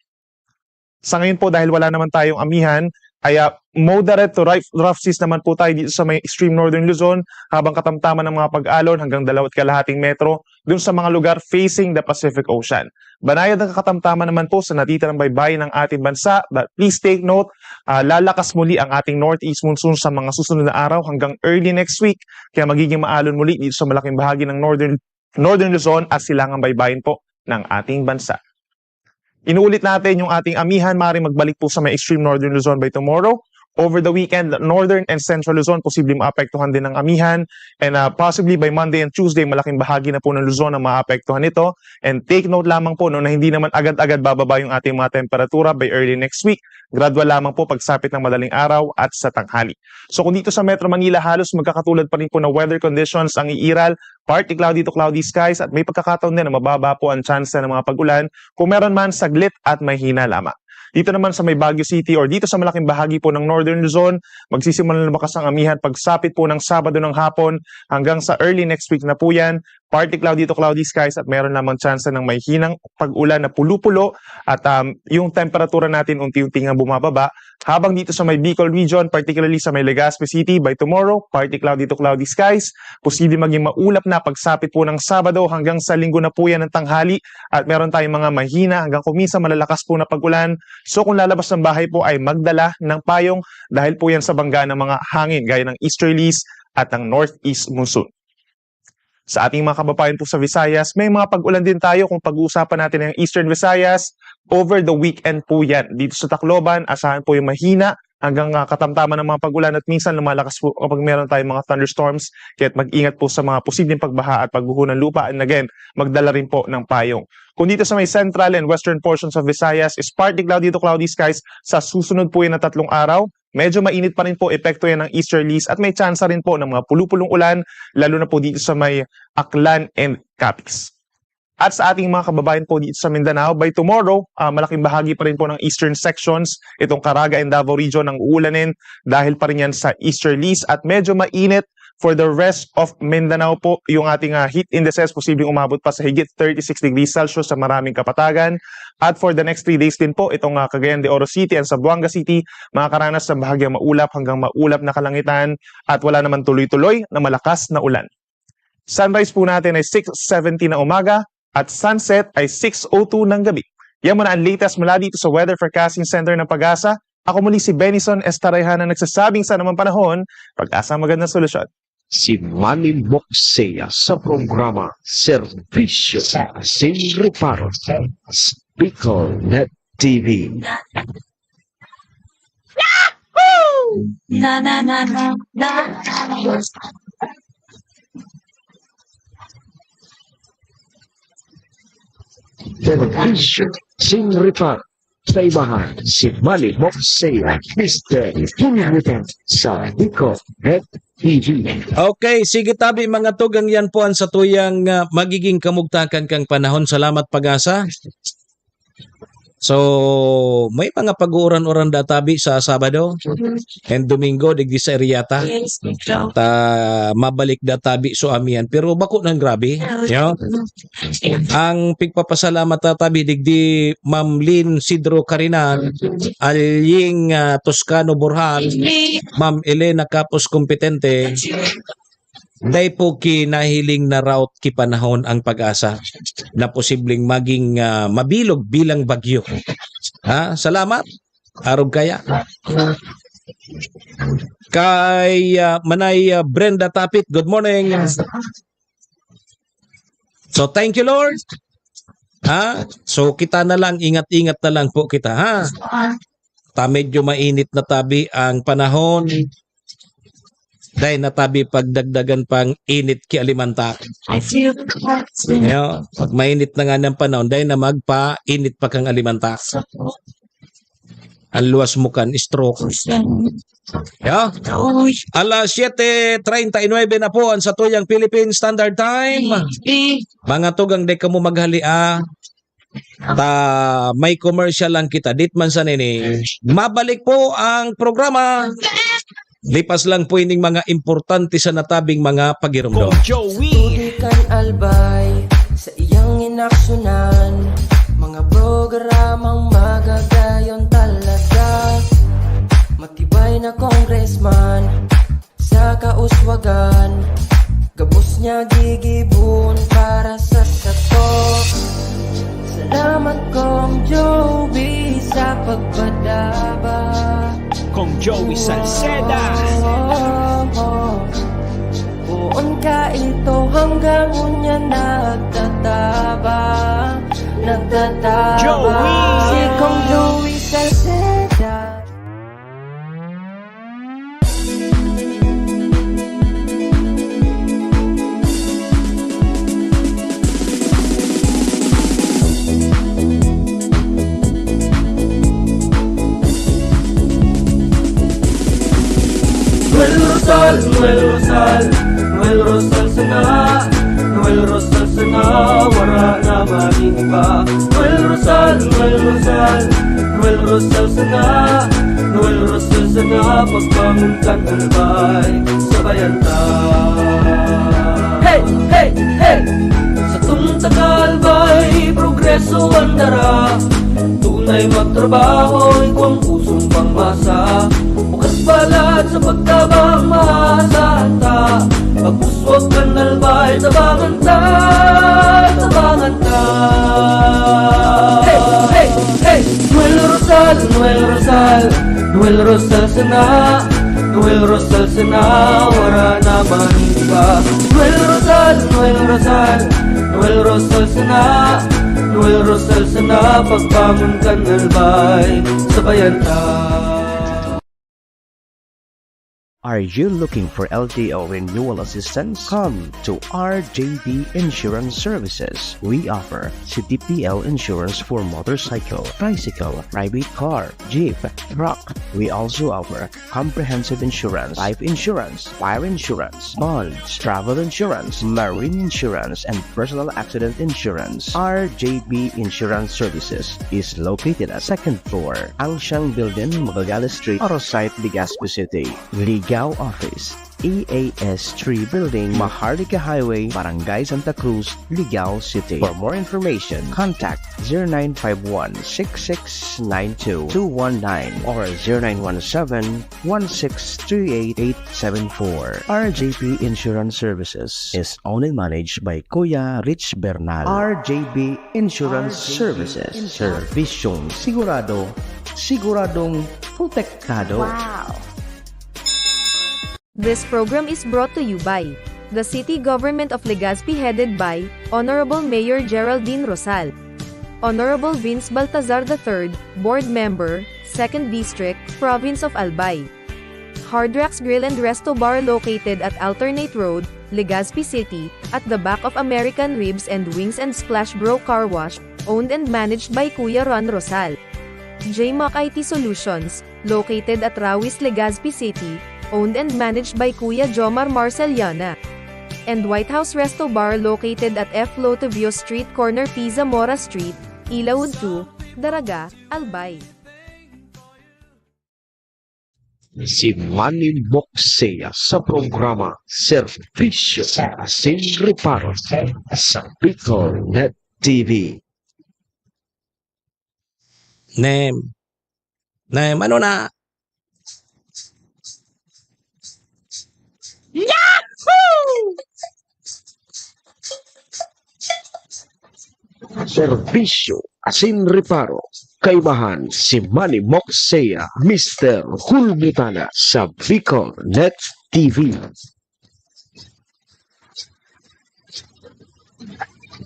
Sa ngayon po, dahil wala naman tayong amihan, ay moderate to rough seas naman po tayo dito sa may extreme northern Luzon, habang katamtaman ng mga pag-alon hanggang 2.5 metro dun sa mga lugar facing the Pacific Ocean. Banayad ang katamtaman naman po sa natitirang baybayin ng ating bansa, but please take note, lalakas muli ang ating northeast monsoon sa mga susunod na araw hanggang early next week, kaya magiging maalon muli dito sa malaking bahagi ng northern Luzon at silangang baybayin po ng ating bansa. Inuulit natin yung ating amihan, maaaring magbalik po sa may extreme northern Luzon by tomorrow. Over the weekend, northern and central Luzon posibleng maapektuhan din ng amihan, and possibly by Monday and Tuesday, malaking bahagi na po ng Luzon ang maapektuhan nito. And take note lamang po no, na hindi naman agad-agad bababa yung ating mga temperatura by early next week. Gradual lamang po pagsapit ng madaling araw at sa tanghali. So kung dito sa Metro Manila, halos magkakatulad pa rin po na weather conditions ang iiral, partly cloudy to cloudy skies, at may pagkakataon din na mababa po ang chance ng mga pag-ulan, kung meron man saglit at mahina lamang. Dito naman sa may Baguio City or dito sa malaking bahagi po ng Northern Luzon, magsisimula na lumakas ang amihan pagsapit po ng Sabado ng hapon hanggang sa early next week na po yan. Partly cloudy to cloudy skies at meron lamang chance ng may hinang pag-ulan na pulo-pulo at yung temperatura natin unti-unti nga bumababa. Habang dito sa may Bicol region, particularly sa may Legazpi City, by tomorrow, partly cloudy to cloudy skies. Posible maging maulap na pagsapit po ng Sabado hanggang sa Linggo na po yan ng tanghali at meron tayong mga mahina hanggang kuminsan malalakas po na pag-ulan. So kung lalabas ng bahay po ay magdala ng payong dahil po yan sa bangga ng mga hangin gaya ng easterlies at ng northeast monsoon. Sa ating mga kababayan po sa Visayas, may mga pag-ulan din tayo kung pag-uusapan natin ng Eastern Visayas. Over the weekend po yan. Dito sa Tacloban, asahan po yung mahina hanggang katamtaman ng mga pag-ulan at minsan lumalakas po kapag meron tayong mga thunderstorms. Kaya mag-ingat po sa mga posibleng pagbaha at pagguho ng lupa. And again, magdala rin po ng payong. Kung dito sa may central and western portions of Visayas is partly cloudy to cloudy skies sa susunod po yan na 3 araw. Medyo mainit pa rin po, epekto yan ng easterlies at may chance rin po ng mga pulu-pulong ulan, lalo na po dito sa may Aklan and Capiz. At sa ating mga kababayan po dito sa Mindanao, by tomorrow, malaking bahagi pa rin po ng eastern sections, itong Caraga and Davao region ang uulanin dahil pa rin yan sa easterlies at medyo mainit. For the rest of Mindanao po, yung ating heat indices posibleng umabot pa sa higit 36 degrees Celsius sa maraming kapatagan. At for the next 3 days din po, itong Cagayan de Oro City and Zamboanga City, makakaranas ng bahagyang maulap hanggang maulap na kalangitan at wala naman tuloy-tuloy na malakas na ulan. Sunrise po natin ay 6:70 na umaga at sunset ay 6:02 ng gabi. Yan muna ang latest mula dito sa Weather Forecasting Center ng Pag-asa. Ako muli si Benison Estareha na nagsasabing sa namang panahon, pag-asa ang magandang solusyon. Si Manny Moxea sa programa Serbisyo Sin Reparo sa Bicol Net TV. Na na na na na. Serbisyo Sin Reparo Sa ibahan, si Malimok Saya, Mr. Hulmutan sa Bicol Net TV. Okay, sige tabi mga tugang yan po ang sa tuyang magiging kamugtakan kang panahon. Salamat pag-asa. So, may mga pag-uuran-uran databi sa Sabado and Domingo, digdi sa Eriata. Ta mabalik databi so amihan. Pero bako nang grabe. You know? Ang pigpapasalamat databi digdi Ma'am Lynn Sidro Carinan, Alying Toscano Borjan, Ma'am Elena Capos Competente, dahil po kinahiling na route ki panahon ang pag-asa na posibleng maging mabilog bilang bagyo. Ha? Salamat. Arog kaya. Kay Manay Brenda Tapit, good morning. So thank you Lord. Ha? So kita na lang, ingat-ingat na lang po kita. Ha? Medyo mainit na tabi ang panahon. Dahil natabi pagdagdagan pang init ki alimanta. Pag mainit na nga ng panahon, dahil na magpa-init pa kang alimanta. Ang luwas mo kan, stroke. Alas 7:39 na po ang sa tuyang Philippine Standard Time. Mga tugang de ka mo maghalia. May commercial lang kita. Ditman sa nini. Mabalik po ang programa. Lipas lang po ining mga importante sa natabing mga pagirumdom. Joey! Tudikan albay sa iyang inaksyonan, mga programang magagayon talaga. Matibay na congressman sa kauswagan, gabos niya gigibon para sa sato. Salamat kong Joey sa pagpadaba. Kong Joey Salceda. Buon ka ito hanggang unya nagtataba. Joey! Si Kong Joey Salceda. Noel Rosal, Noel Rosal sana, Noel Rosal sana, wala na maging iba. Noel Rosal, Noel Rosal, Noel Rosal sana, Noel Rosal sana, pagbangon kang albay, sabayan ta. Hey, hey, hey! Sa tunta kalbay, progreso ang dara. Tunay magtrabaho, ikaw ang pusong pangmasa. Bukas palad sa pagtabang maasahan ta. Pagpuswag ka nalbay, tabangan ta, tabangan ta. Hey, hey, hey! Noel Rosal, Noel Rosal, Noel Rosal sana, Noel Rosal sana, wala na maniba. Noel Rosal, Noel Rosal, Noel Rosal sana, Noel Rosal sana, pagbangon ka nalbay, sabayan ta. Are you looking for LTO renewal assistance? Come to RJB Insurance Services. We offer CTPL insurance for motorcycle, bicycle, private car, jeep, truck. We also offer comprehensive insurance, life insurance, fire insurance, bonds, travel insurance, marine insurance, and personal accident insurance. RJB Insurance Services is located at 2nd floor, Angshang Building, Magallanes Street, Orosite, Legazpi City. Ligao Office, EAS 3 Building, Maharlika Highway, Barangay Santa Cruz, Ligao City. For more information, contact 0951-6692-219 or 0917-1638874. RJB Insurance Services is owned and managed by Kuya Rich Bernal. RJB Insurance Services. Servisyong sigurado, siguradong protektado. Wow! This program is brought to you by the City Government of Legazpi headed by Honorable Mayor Geraldine Rosal, Honorable Vince Baltazar III, Board Member, 2nd District, Province of Albay. Hardrax Grill and Resto Bar located at Alternate Road, Legazpi City, at the back of American Ribs and Wings and Splash Bro Car Wash, owned and managed by Kuya Ron Rosal. JMAC IT Solutions, located at Rawis, Legazpi City, owned and managed by Kuya Jomar Marceliana. And White House Resto Bar located at F. Lotavio Street Corner Pisa Mora Street, Ilaud 2, Daraga, Albay. Si Manny Moxea sa programa Serbisyo Asin Reparo sa Bicol Net TV. Nem, ano na? Serbisyo Asin Reparo. Kaibahan si Manny Moxea, Mr. Hulbutana sa Bicol Net TV.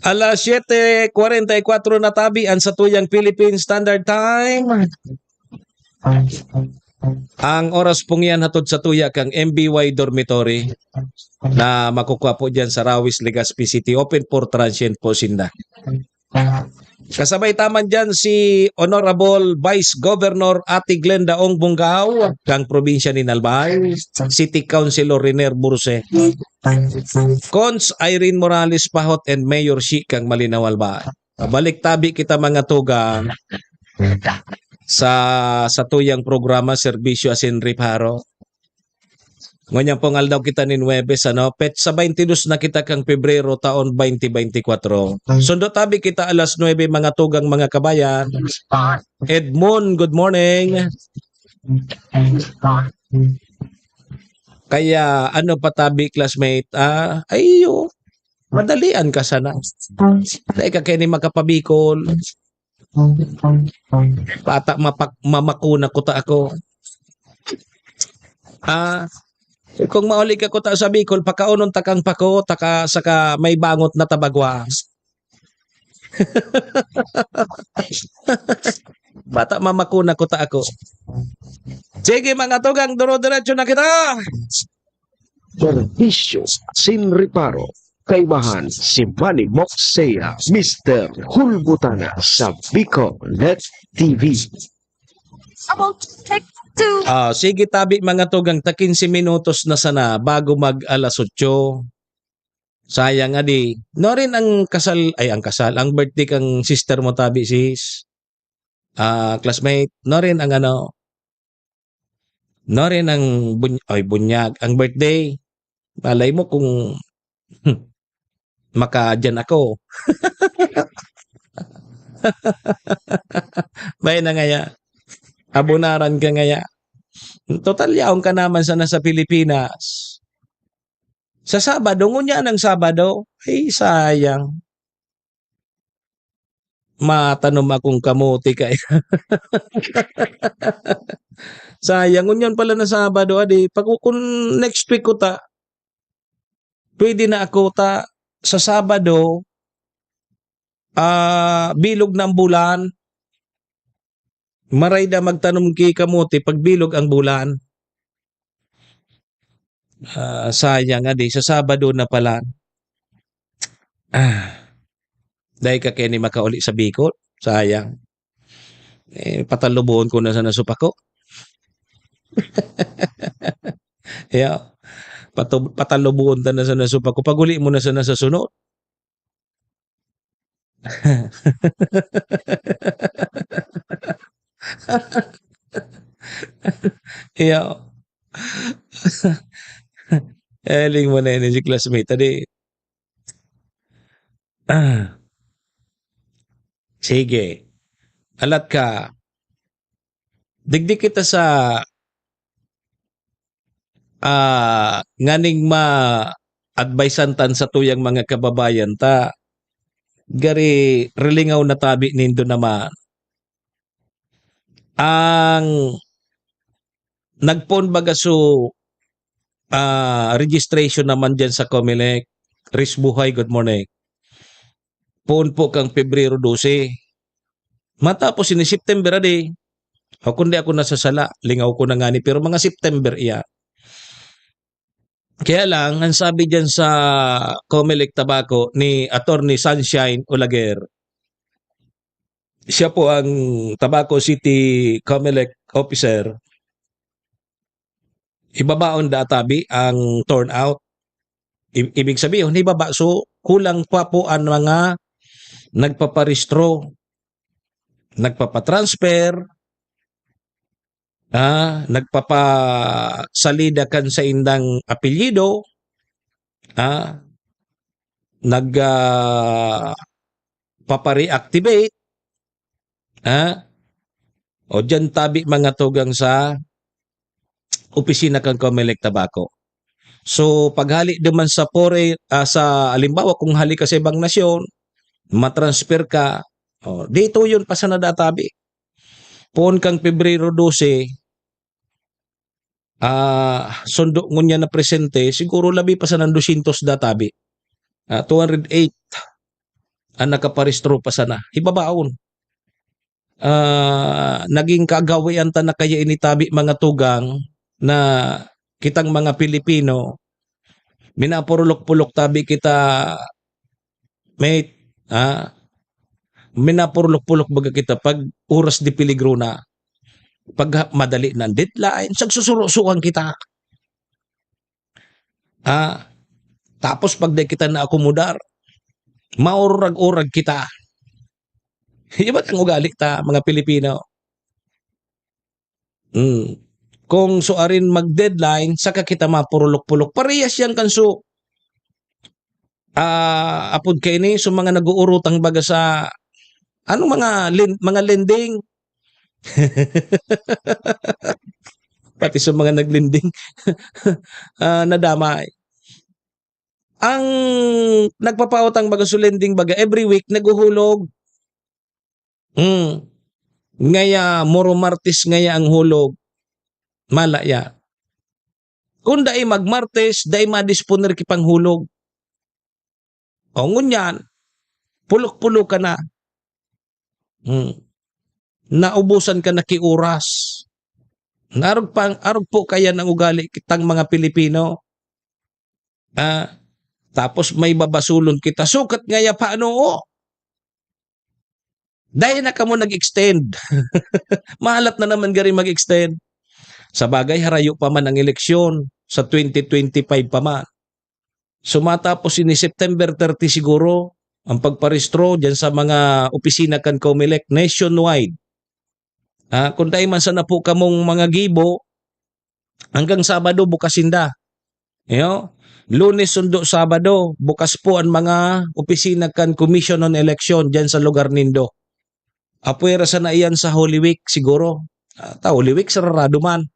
Alas 7:44 na tabi ang sa tuyang Philippine Standard Time. Ang oras pong yan hatod sa tuya kang MBY Dormitory na makukuha po dyan sa Rawis, Legazpi City. Open for transient po sinda. Kasabay taman dyan si Honorable Vice Governor Ate Glenda Ong Bungaw, kang probinsya ni Albay, City Councilor Riner Burse, Cons Irene Morales Pahot and Mayor Shi kang Malinaw Albay. Balik tabi kita mga tuga sa tuyang programa Serbisyo Asin Reparo. Ngunyan pong aldaw kita ni Nuebes, pet sa 22 na kita kang Pebrero taon 2024. Sundo tabi kita alas 9 mga tugang mga kabayan. Edmond, good morning. Kaya ano patabi classmate? Ayo, madalian ka sana. Dahil ka kaya ni makapabikol. Pata mamakuna ko ta ako. Kung mauli ka ko ta sa Bicol, pakaunon takang pako, saka may bangot na tabagwa. Bata mamakuna ko ta ako. Sige mga tugang, duro-diretso na kita. Serbisyo Asin Reparo. Kaibahan si Manny Moxea, Mr. Hulbutana sa Bicol Net TV. Sige tabi mga tugang, 15 minutos na sana bago mag alas 8. Sayang adi. No rin ang ang birthday kang sister mo tabi sis. Classmate, no rin ang bunyag ang birthday. Malay mo kung makadyan ako. Bay na ngaya. Abunaran ka ngaya. Total yaong ka naman sana sa Pilipinas. Sa Sabado, ngunya ng Sabado, ay sayang. Matanom akong kamuti kay. Sayang, ngunyan pala na Sabado, adi. Pag kung next week ko ta, pwede na ako ta sa Sabado, bilog ng bulan, maray na magtanom ki kamuti pag bilog ang bulan. Sayang nga di, sa Sabado na pala. Dahil ka kaya ni makauli sa Bicol, sayang. Patalubuhan ko na sa nasupa ko. Yeah. Patalubuhan ta na sa nasupa ko. Paguli mo na sa nasasunod. Yeah. Eling mo na yun si classmate. Tadi. Sige. Alat ka. Digdig kita sa nganing ma-advisean tan sa tuyang mga kababayan ta. Gari relingaw na tabi nindo naman. Ang nagpon bagaso registration naman dyan sa Comelec. Riz Buhay, good morning. Poon po kang Pebrero 12. Matapos ini September adi. O kundi ako nasasala, lingaw ko na nga ni, pero mga September iya. Kaya lang, ang sabi dyan sa Comelec Tabaco ni Attorney Sunshine Olaguer, siya po ang Tabaco City COMELEC officer, ibabaon databi ang turnout. Ibig sabihin, ibaba. So, kulang pa po ang mga nagpaparehistro, nagpapatransfer, nagpapasalida kan sa indang apelyido, papareactivate, o dyan tabi mga tugang sa opisina kang COMELEC Tabaco. So paghali naman sa sa alimbawa kung hali ka sa ibang nasyon, matransfer ka, dito yun pa sa nadatabi. Poon kang Pebrero 12, sundo ngunya na presente, siguro labi pa sa ng 200 databi. 208 ang nakaparehistro pa sana. Ibabaon. Naging kagawian ta na kaya initabi mga tugang na kitang mga Pilipino, minapurulok-pulok tabi kita, mate, minapurulok-pulok baga kita pag oras di peligro na, pag madali ng deadline, sagsusurusuan kita. Tapos pag di kita na-akomodar, maurag-urag kita. Iba't ang ugali ta, mga Pilipino. Kung suarin mag-deadline, saka kita mapurulok-pulok. Parehas yan kanso. Apod kayo ni, so mga nag-uurutang baga sa, mga lending. Pati sa mga naglending, nadamay. Ang nagpapautang baga sa lending baga, every week, naguhulog. Ngaya, moro martis ngaya ang hulog. Malaya. Kung dahi magmartes, dahi madisponer ki panghulog. O ngunyan, pulok-pulok ka na. Naubusan ka na kiuras. Arog po kaya ng ugali kitang mga Pilipino. Tapos may babasulon kita. Sukat ngaya paano? Dahil na ka mo nag-extend. Mahalat na naman gari mag-extend. Sa bagay, harayo pa man ang eleksyon sa 2025 pa man. So matapos ni September 30 siguro ang pagparehistro dyan sa mga opisina kan COMELEC nationwide. Kung tayo man sana po kamong mga gibo, hanggang Sabado bukas inda. Lunes sundo Sabado, bukas po ang mga opisina kan Commission on Election dyan sa lugar nindo. Apuera sana iyan sa Holy Week siguro. Holy Week sarado man.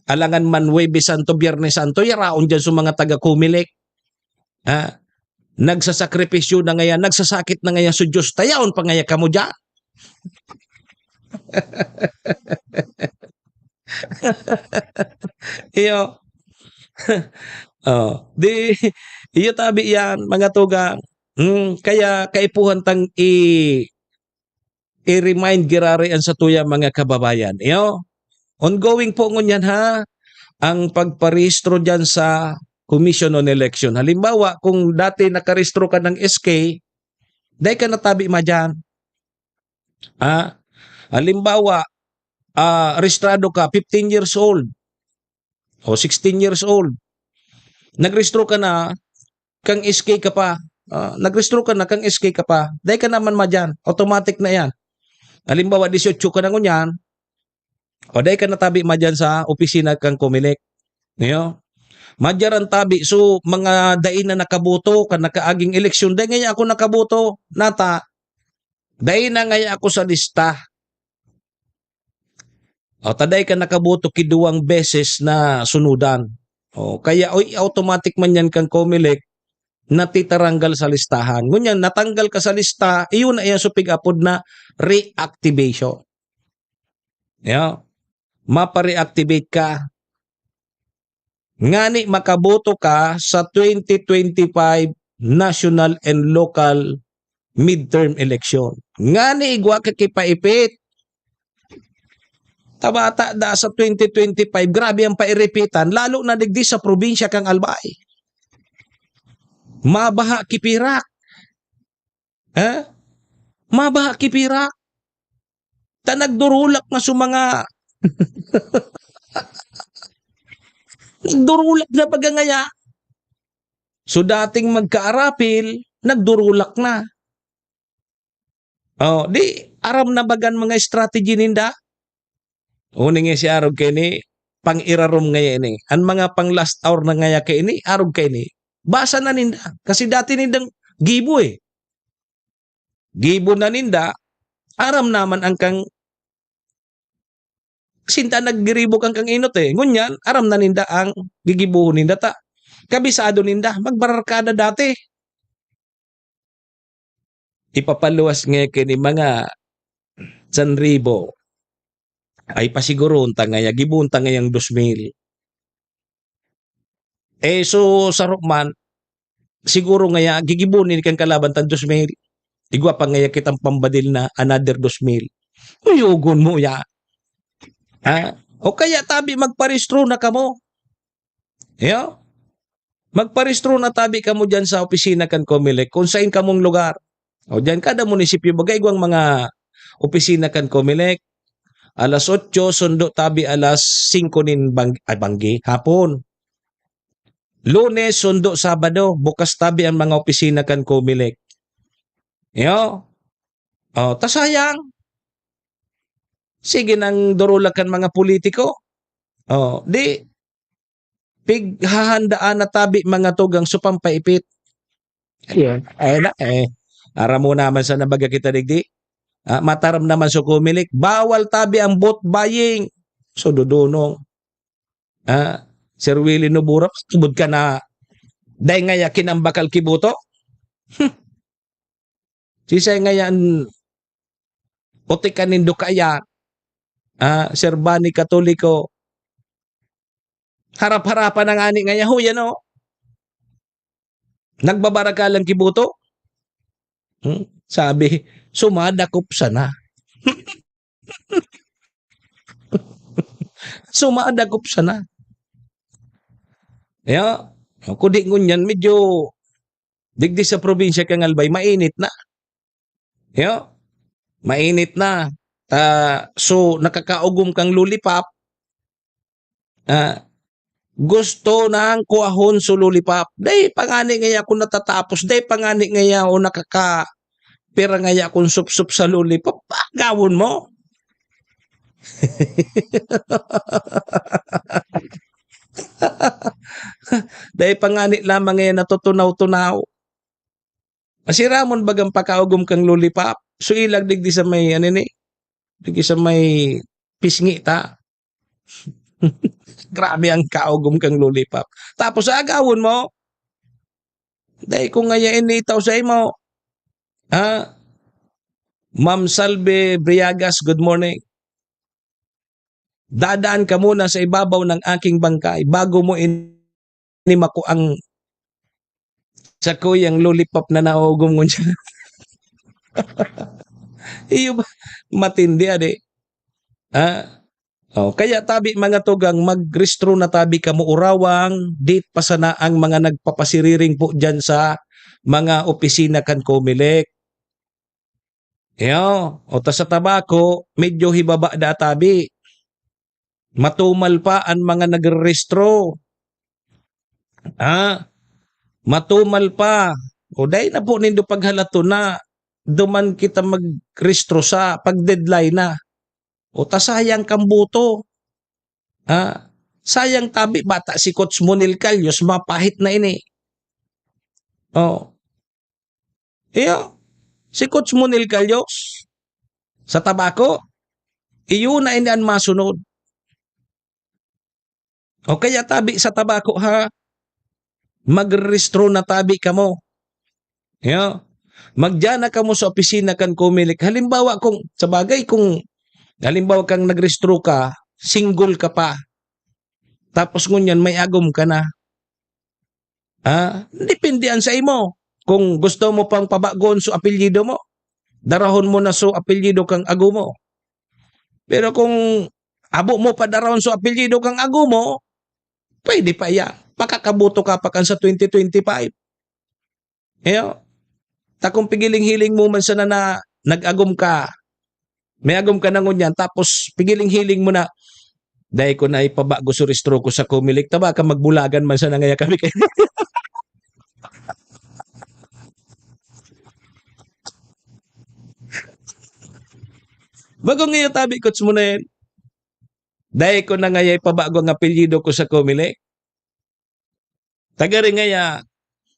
Alangan man Huwebes Santo, Biyernes Santo, yaraon dyan sa mga taga-COMELEC. Nagsasakripisyo na ngayon, nagsasakit na ngayon sa Diyos, tayaon pa ngayon ka mo dyan. Iyo. Iyo tabi yan, mga tugang. Kaya kaipuhan tang i-remind girari ang sa tuya mga kababayan. Iyo. Ongoing po ngunyan ang pagparehistro dyan sa Commission on Election. Halimbawa, kung dati nakarehistro ka ng SK, dahil ka natabi ma dyan. Halimbawa, rehistrado ka, 15 years old o 16 years old. Nagrehistro ka na, kang SK ka pa. Nagrehistro ka na, kang SK ka pa. Dahil ka naman ma dyan. Automatic na yan. Halimbawa, 18 ka na ngunyan, o dahil ka natabi ma dyan sa opisina kang COMELEC. Madyaran tabi. So, mga dain na nakaboto, ka nakaaging eleksyon, dahil ngayon ako nakaboto, nata, dain na ngayon ako sa lista. O, taday ka nakaboto kiduwang beses na sunudan. O, kaya, automatic man yan kang COMELEC, natitaranggal sa listahan. Ngunyan, natanggal ka sa lista, iyon na yan supig-apod na reactivation. Mapareactivate ka. Ngani makaboto ka sa 2025 national and local midterm election. Ngani igwa ka kipaipit. Tabata da sa 2025, grabe ang pairepitan, lalo na digdi sa probinsya kang Albay. Mabaha kipirak. Mabaha kipirak. Ta nagdurulak na sa mga nagdurulak na pagangaya. So dating magkaarapil, nagdurulak na. Oh, di aram na bagan mga strategy ninda. Uning si arog kay ni pang irarom ngaya ini. Ang mga pang last hour na ngaya kay ini, arog kay ni. Basa na ninda kasi dati nindang gibo eh. Gibo na ninda, aram naman ang kang sinta naggiribok ang kang inot eh. Ngunyan, aram na ninda ang gigibuhon ninda ta. Kabisado ninda, magbararkada dati. Ipapaluwas nga kini mga Sanribo ay pasiguro unta nga gibunta ngayang 2000. So sa Rukman siguro nga gigibunin kang kalaban tan 2000. Igwa pa nga kitang pambadil na another 2000. Uyugon mo ya. O kaya tabi magparehistro na kamo. Yeah? Magparehistro na tabi kamo dyan sa opisina kan Comelec kung saan kamong lugar. O dyan kada munisipyo bagay igwang mga opisina kan Comelec. Alas 8 sundo tabi alas 5 nin banggi hapon. Lunes sundo Sabado bukas tabi ang mga opisina kan Comelec. Yo. Tasayang. Sige nang durulakan mga politiko. Di pighahandaan na tabi mga tugang supampaipit. Ayun. Aram mo naman sa nabaga kita digdi. Mataram naman sa Comelec. Bawal tabi ang vote buying. So dudunong. Sir Willie Nubura, tubod ka na dahil nga yakin ang bakal kibuto. Sisay nga yan otikan nindo kaya. Sir Bani Katoliko. Harap-harapan ng ani nga yaho yan o. Nagbabarakalang kibuto. Sabi, sumadakop sana. Sumadakop sana. Kundi ngunyan medyo digdi sa probinsya kang Albay, mainit na. Mainit na. So nakakaugom kang lulipap. Gusto nang kuahon so lulipap. Day pangani ngaya kung natatapos. Day pangani ngaya o pera ngaya kung sup-sup sa lulipap. Gawon mo. Day pangani lamang ngaya natutunaw-tunaw. Asiramon bagang pakaugom kang lulipap. So ilag digdi sa may digdi sa may pisngi ta. Grabe ang kaugom kang lulipap. Tapos agawon mo. Dahil kung ngayon itaw sa imo. Ma'am Salve Briagas, good morning. Dadaan ka muna sa ibabaw ng aking bangkay bago mo inimako ang sa kuyang lulipap na naugom mo siya. Iyo ba? Matindi ade. Kaya tabi mga tugang magrestro na tabi kamo urawang dit pasana ang mga nagpapasiriring po dyan sa mga opisina kan Comelec. Ta sa tabako medyo hibaba da tabi. Matumal pa ang mga nagrestro. Matumal pa. O dahil na po nindo paghalato na duman kita magrestro sa pag-deadline na. O ta sayang kang buto. Sayang tabi bata si Coach Monil Calyos mapahit na ini. Si Coach Monil Calyos sa tabako iyo na ini ang masunod. O kaya tabi sa tabako magrestro na tabi kamo. Magdiana kamo sa opisina kan Comelec. Halimbawa kung sa bagay kung halimbawa kang nagrestro ka, single ka pa. Tapos ngunyan may agom ka na. Dependihan sa imo. Kung gusto mo pang pabagon so apelyido mo, darahon mo na so apelyido kang ago mo. Pero kung abo mo pa darahon so apelyido kang ago mo, pwede pa yan. Makakabuto ka pa kan sa 2025. Ta kung pigiling-hiling mo man sana na nag-agom ka, May agom ka na ngunyan, tapos pigiling-hiling mo na, dahil ko na ipabago sa restro ko sa Comelec, taba ka magbulagan man sa nangaya kami kayo. Bago ngayon tabi coach mo na yan. Dahil ko na ngaya ipabago ang apelyido ko sa Comelec. Taga rin ngaya,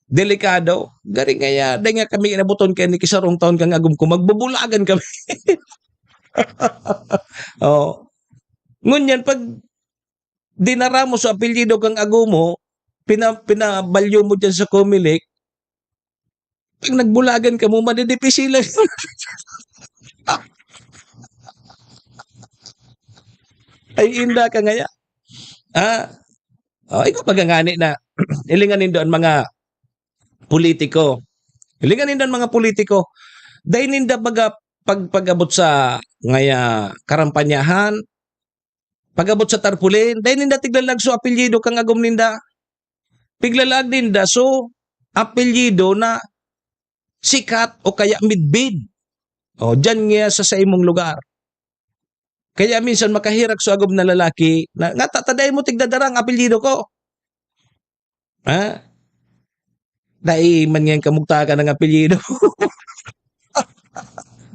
delikado. Gari ngaya, dahil nga kami inabuton kayo ni kisarong taon kang agum ko, magbubulagan kami. Oh. Ngunyan, pag dinara mo sa apelyido kang agumo, pinabalyo mo dyan sa Comelec, pag nagbulagan ka mo, madidipisilan. Ay, inda ka ngaya. Ikaw pagangani na, ilinganin doon mga politiko. Ilinganin doon mga politiko. Dahil ninda pagabot sa ngaya karampanyahan, pagabot sa tarpulin, dahil ninda tiglalag so apelyido kang agum ninda. Piglalag ninda so apelyido na sikat o kaya midbid. O, dyan nga sa imong lugar. Kaya minsan makahirak sa agom na lalaki na nga tataday mo tigdadarang apelyido ko. Dahil man ngayon kamugta ka ng apelyido.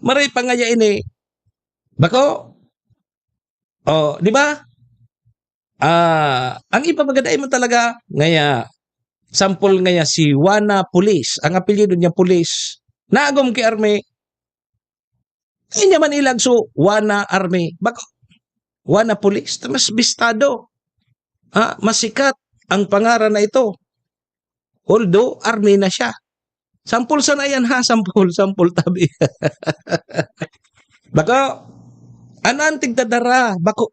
Maray pa nga ini. Bako? Di ba? Ang ipapagaday mo talaga ngaya sample ngaya si Wana Police. Ang apelyido niya Police. Naagom kay Arme. Hindi naman ilag so, Wana Army. Bako? Wana Police. Mas bistado. Masikat ang pangaran na ito. Although, Army na siya. Sampul sana yan ha? Sampul tabi. Bako? Anantig dadara. Bako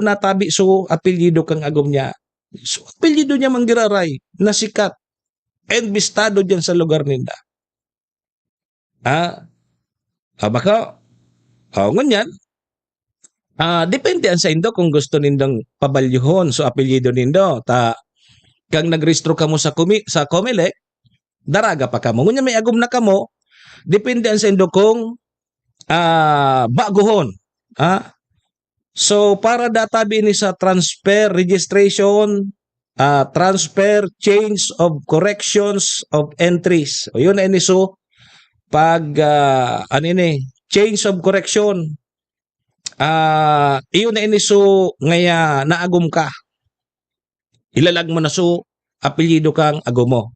natabi so, apelyido kang agom niya. So, apelyido niya manggiraray. Nasikat. And bistado dyan sa lugar ninda. Baka, ngunyan, depende ang sa indo kung gusto nindong pabalyuhon so apelyido nindo. Kang nagrehistro ka mo sa Comelec, daraga pa ka mo. Ngunyan may agum na ka mo, depende ang sa indo kung baguhon. So, para databi ni sa transfer, registration, transfer, change of corrections of entries. O yun na ini so, pag change of correction, iyon na iniso ngaya naagum ka. Ilalag mo na so, apelyido kang agum mo.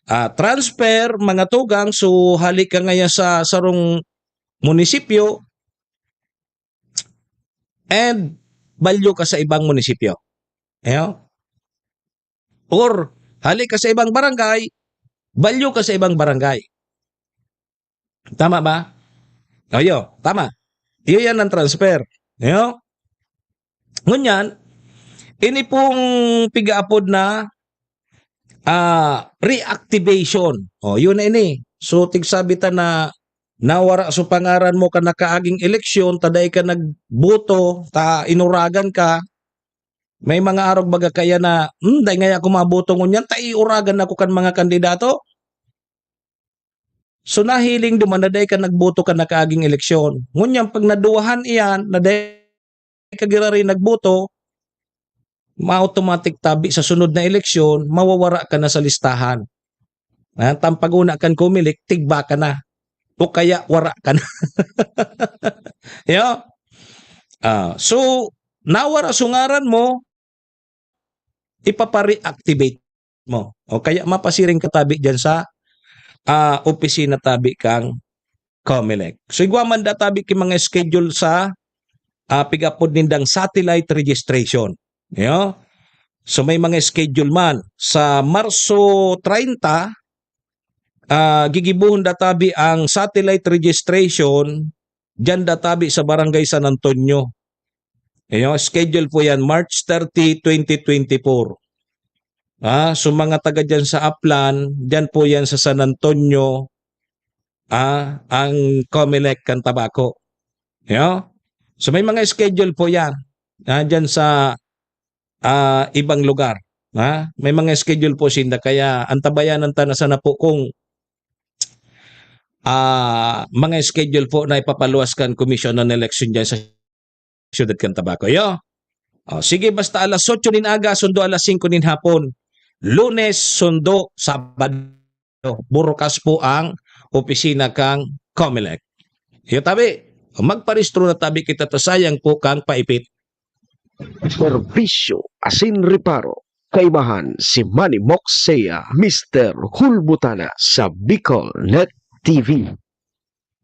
Transfer, mga tugang, so halik ka ngaya sa sarong munisipyo and balyo ka sa ibang munisipyo. Or halik ka sa ibang barangay, balyo ka sa ibang barangay. Tama ba? Tama. Iyan ang transfer. Ngunyan, ini pong pigaapod na reactivation. Yun na ini. So, tigsabitan na nawara so pangaran mo ka nakaaging eleksyon, taday ka nagboto, inuragan ka, may mga arog baga kaya na, dahil nga ako maboto ngunyan, iuragan ako kan mga kandidato. So nahiling dumanaday ka nagboto ka nakaaging eleksyon. Ngunyan pag naduwahan iyan, naday ka girari nagboto, ma-automatic tabi sa sunod na eleksyon, mawawara ka na sa listahan. Tampaguna kan Comelec, tigba ka na. O kaya wara ka na. So, nawara sungaran mo, ipapa-reactivate mo. O kaya mapasiring katabi dyan sa opisina tabi kang Comelec. So, igwaman da tabi ki mga schedule sa pigapod nindang satellite registration. So, may mga schedule man. Sa Marso 30, gigibuhon databi ang satellite registration dyan databi sa Barangay San Antonio. Schedule po yan March 30, 2024. So mga taga dyan sa Aplan, dyan po yan sa San Antonio, ang Comelec kan Tabaco. So may mga schedule po yan dyan sa ibang lugar. May mga schedule po sinda kaya antabayanan ta na sana po kung mga schedule po na ipapaluwas kan Commission on Election dyan sa Siyudad kan Tabaco. Yo? Sige, basta alas 8 nin aga, sundo alas 5 nin hapon. Lunes, sundo, Sabado. Burukas po ang opisina kang COMELEC. Yo tabi, magparistro na tabi kita to, sayang po kang paipit. Serbisyo asin reparo. Kaibahan si Manny Moxea, Mr. Hulbutana sa Bicol Net TV.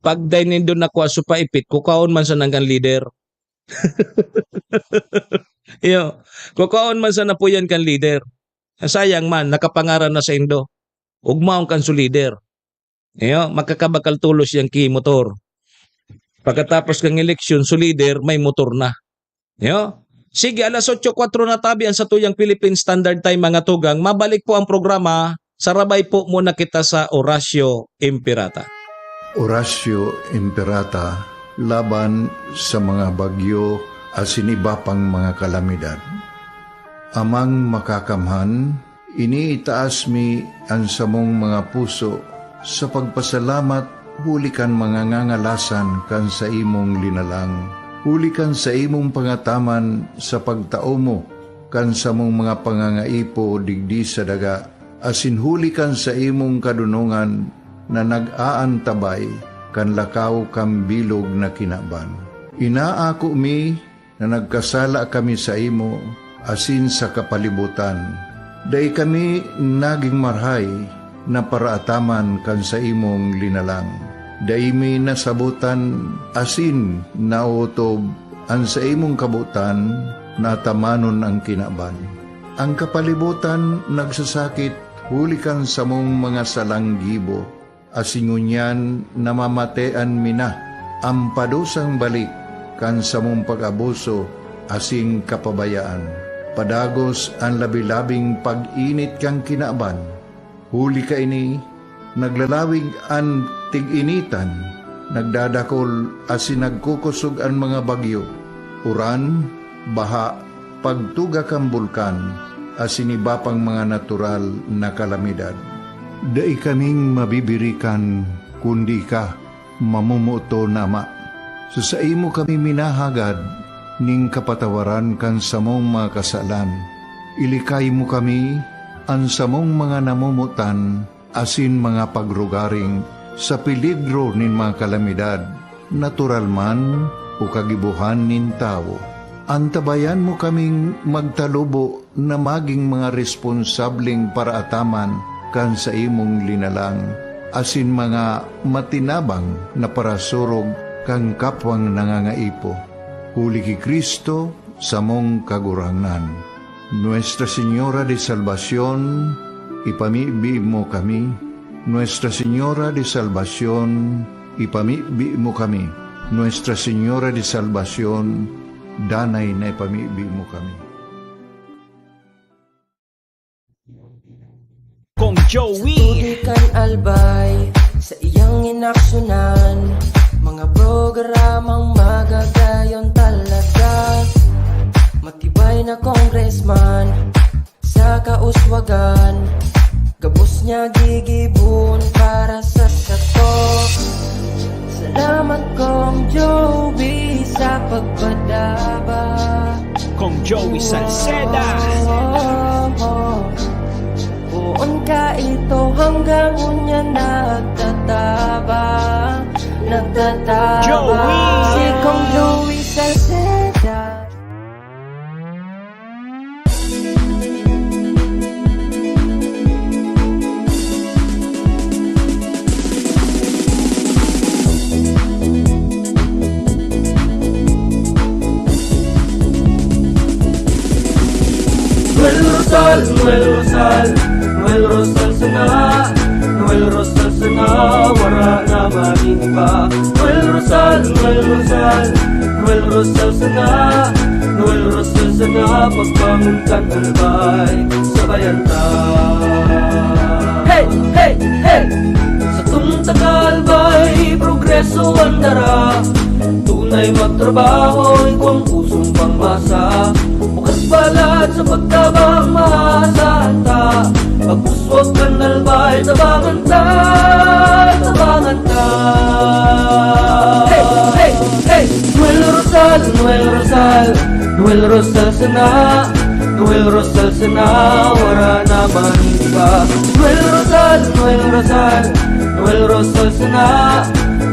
Pag dahil doon nakuha sa paipit, kukaon man sa nanggan leader. Yo, kukaon man sa napuyan kan leader. Sayang man, nakapangaran na sa Indo. Ugmaong kan su leader. Yo, makakabakal tulos yung motor. Pagkatapos kang eleksyon, su leader, may motor na. Yo, sige, alas 8:04 na tabi ang sa tuyang Philippine Standard Time mga tugang. Mabalik po ang programa. Sarabay po muna kita sa Horacio Impirata. Horacio Impirata laban sa mga bagyo at siniba pang mga kalamidad. Amang makakamhan, iniitaas mi ang samong mga puso sa pagpasalamat hulikan mga ngangalasan kan sa imong linalang. Hulikan sa imong pangataman sa pagtao mo kan sa mong mga pangangaipo digdi sa daga. Asin hulikan sa imong kadunungan na nag-aantabay kan lakaw kam bilog na kinaban. Inaako mi na nagkasala kami sa imo asin sa kapalibutan. Day kami naging marhay na paraataman kan sa imong linalang. Day mi nasabutan asin nautob ang sa imong kabutan na tamanon ang kinaban. Ang kapalibutan nagsasakit hulikan sa mong mga salanggibo. Asingunyan namamatean mina ang padusang balik kan sa mong pag-abuso asing kapabayaan. Padagos ang labi-labing pag-init kang kinaban. Huli ka ini, naglalawig ang tig-initan, nagdadakol asin nagkukusog ang mga bagyo. Uran, baha, pagtuga kang bulkan, asin iba pang mga natural na kalamidad. Dai kaming mabibirikan, kundi ka, mamumuto nama. So sa imo kami minahagad, ning kapatawaran kan samong mga kasalan. Ilikay mo kami, ang samong mga namumutan, asin mga pagrugaring, sa peligro nin mga kalamidad, natural man o kagibuhan nin tao. Antabayan mo kaming magtalubo na maging mga responsabling paraataman kan sa imong linalang, asin mga matinabang na parasurog kang kapwang nangangaipo. Huli ki Kristo sa mong kagurangnan. Nuestra Señora de Salvación, ipamibi mo kami. Nuestra Señora de Salvación, ipamibi mo kami. Nuestra Señora de Salvación, danay na ipamibi mo kami. Kong Joey. Tudikan albay sa iyang inaksyonan, mga programang magagayon talaga. Matibay na congressman sa kauswagan, gabos niya gigibon para sa satok. Salamat Kong Joey sa pagpadaba. Kong Joey Salceda. Buon ka ito hanggang unya nagtataba. Joey! Si Kong Joey Salceda. Noel Rosal, Noel Rosal, Noel Rosal sana, Noel Rosal sana, wala na maningiba. Noel Rosal, Noel Rosal, Noel Rosal sana, Noel Rosal sana, pagbangon ka talbay sa bayanta. Hey, hey, hey! Sa tumtagalbay, progreso ang dara, tunay magtrabaho, ikaw ang pusong pangmasa. Bukas balat sa pagtabang maasahan ta, pagpuswag ka nalbay, tabangan ta, tabangan ta. Rosal, Noel Rosal sana, Noel Rosal sana, wala na iba. Noel Rosal, Noel Rosal, Noel Rosal sana,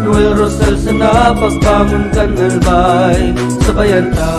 Noel Rosal sana, pagbangon ka albay, sabayan ta.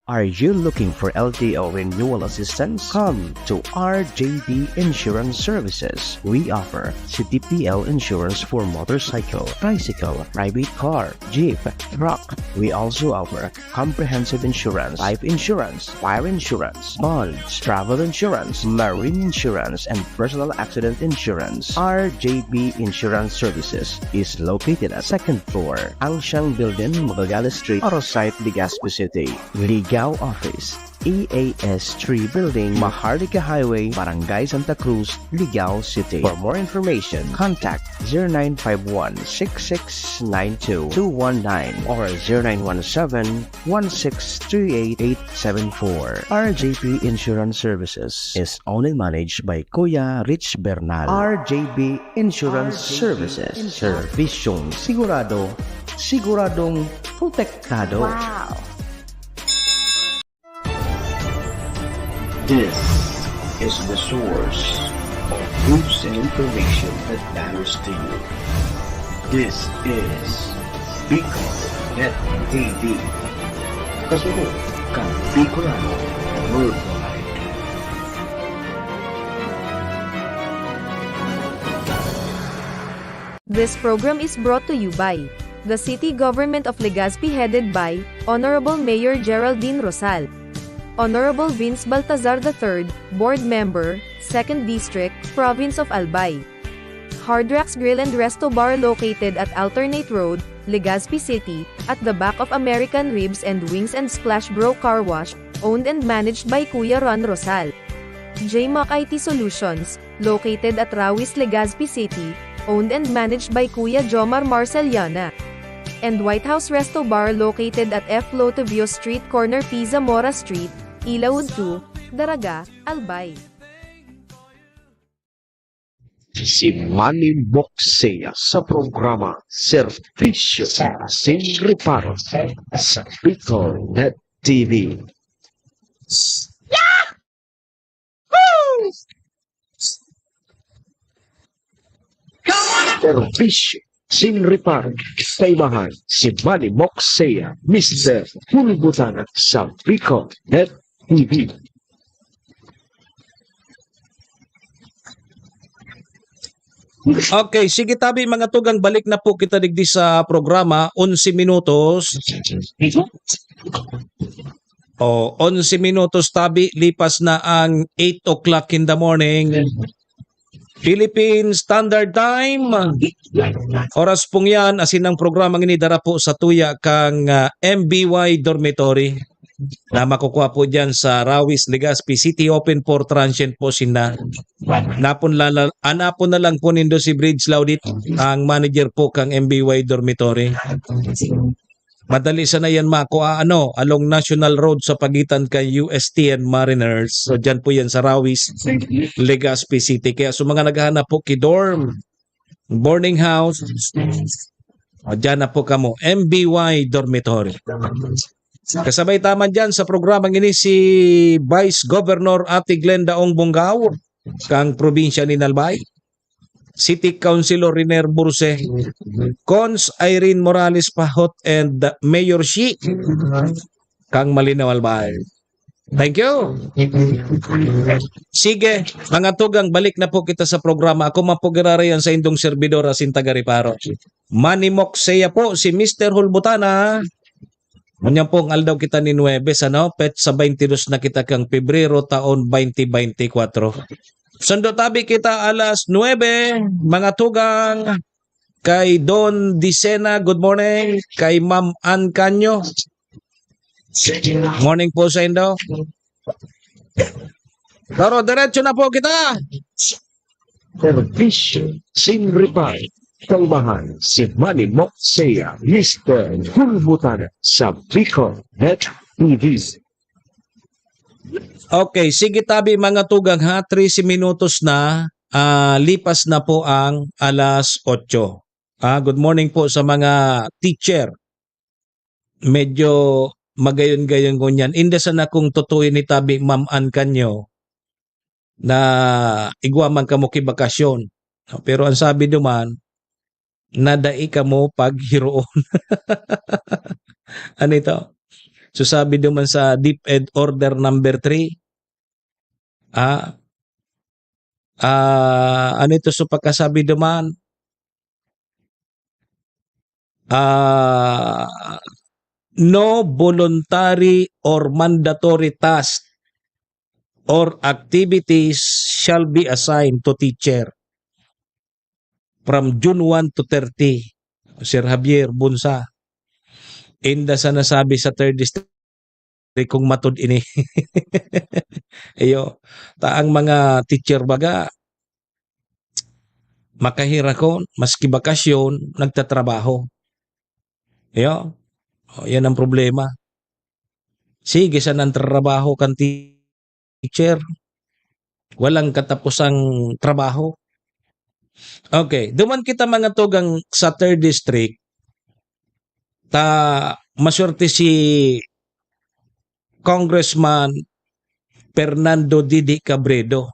Are you looking for LTO renewal assistance? Come to RJB Insurance Services. We offer CTPL insurance for motorcycle, tricycle, private car, jeep, truck. We also offer comprehensive insurance, life insurance, fire insurance, bonds, travel insurance, marine insurance, and personal accident insurance. RJB Insurance Services is located at 2nd floor, Angshang Building, Magallanes Street, Orosite, Legazpi City. Ligao Office, EAS 3 Building, Maharlika Highway, Barangay Santa Cruz, Ligao City. For more information, contact 0951-6692-219 or 0917-1638874. RJB Insurance Services is owned and managed by Kuya Rich Bernal. RJB Insurance Services. Servisyong sigurado, siguradong protektado. Wow. This is the source of news and information that matters to you. This is Bicol Net TV. Kasunod kang Bicolano Worldwide. This program is brought to you by the City Government of Legazpi headed by Honorable Mayor Geraldine Rosal, Honorable Vince Baltazar III, Board Member, 2nd District, Province of Albay. Hard Rocks Grill and Resto Bar located at Alternate Road, Legazpi City, at the back of American Ribs and Wings and Splash Bro Car Wash, owned and managed by Kuya Ron Rosal. JMAC IT Solutions, located at Rawis, Legazpi City, owned and managed by Kuya Jomar Marceliana. And White House Resto Bar located at F. Lotavio Street Corner P. Zamora Street, Ilaud 2, Daraga, Albay. Si Manny Moxea sa programa Servisyo Sin Reparo sa Bicol Net TV. Servisyo Sin Reparo kaibahan si Manny Moxea, Mr. Hulbutana sa Bicol Net TV. Okay, sige tabi mga tugang, balik na po kita digdi sa programa, 11 minutos. 11 minutos tabi, lipas na ang 8 o'clock in the morning. Philippine Standard Time. Oras pong yan, asin ang programa nginidara po sa tuya kang MBY Dormitory na makukuha po dyan sa Rawis, Legazpi City, open for transient po sina. Napon na lang po nindo si Bridge Laudit, ang manager po kang MBY Dormitory. Madali sana yan makuha along National Road sa pagitan kay UST and Mariners. So dyan po yan sa Rawis, Legazpi City. Kaya so mga naghahanap po kidorm, boarding house, dyan na po kamo, MBY Dormitory. Kasabay taman dyan sa programa ini si Vice Governor Ate Glenda Ong Bongao, kang probinsya ni Albay. City Councilor Riner Burse, Cons Irene Morales Pahot, and Mayor Shi, kang Malinaw Albay. Thank you. Sige, mga tugang, balik na po kita sa programa. Ako mapugirarayan sa indong servidor asin taga-Reparo. Manny Moxea po, si Mr. Hulbutana. Ganyan pong aldaw kita ni Nuebes, pet sa 22 na kita kang Pebrero taon 2024. Sundo tabi kita alas 9, mga tugang, kay Don Dicena, good morning, kay Ma'am Ann Canyo. Morning po sa indo. Pero diretso na po kita. Servisyo Sin Reparo kaibahan si Manny Moxea, Mr. Hulbutana sa Bicol Net TV. Okay, sige tabi mga tugang ha, 13 minutos na, lipas na po ang alas 8. Good morning po sa mga teacher medyo magayon-gayon ko niyan. Inda sana kung tutuin ni tabi maman kanyo na igwaman ka mo kibakasyon. Pero ang sabi duman, nadai ka mo pag hiroon. Ano ito? So sabi duman sa DepEd Order number 3, ano ito so pagkasabi duman? No voluntary or mandatory task or activities shall be assigned to teacher from June 1 to 30. Sir Javier Bunsa. Inda sa nasabi sa 3rd District kung matud ini. Ayo, taang mga teacher baga, makahira ko, maski bakasyon, nagtatrabaho. Ayo, yan ang problema. Sige, sa nang trabaho kan teacher, walang katapusang trabaho. Okay, duman kita mga tugang sa 3rd District, maswerte si Congressman Fernando Didi Cabredo.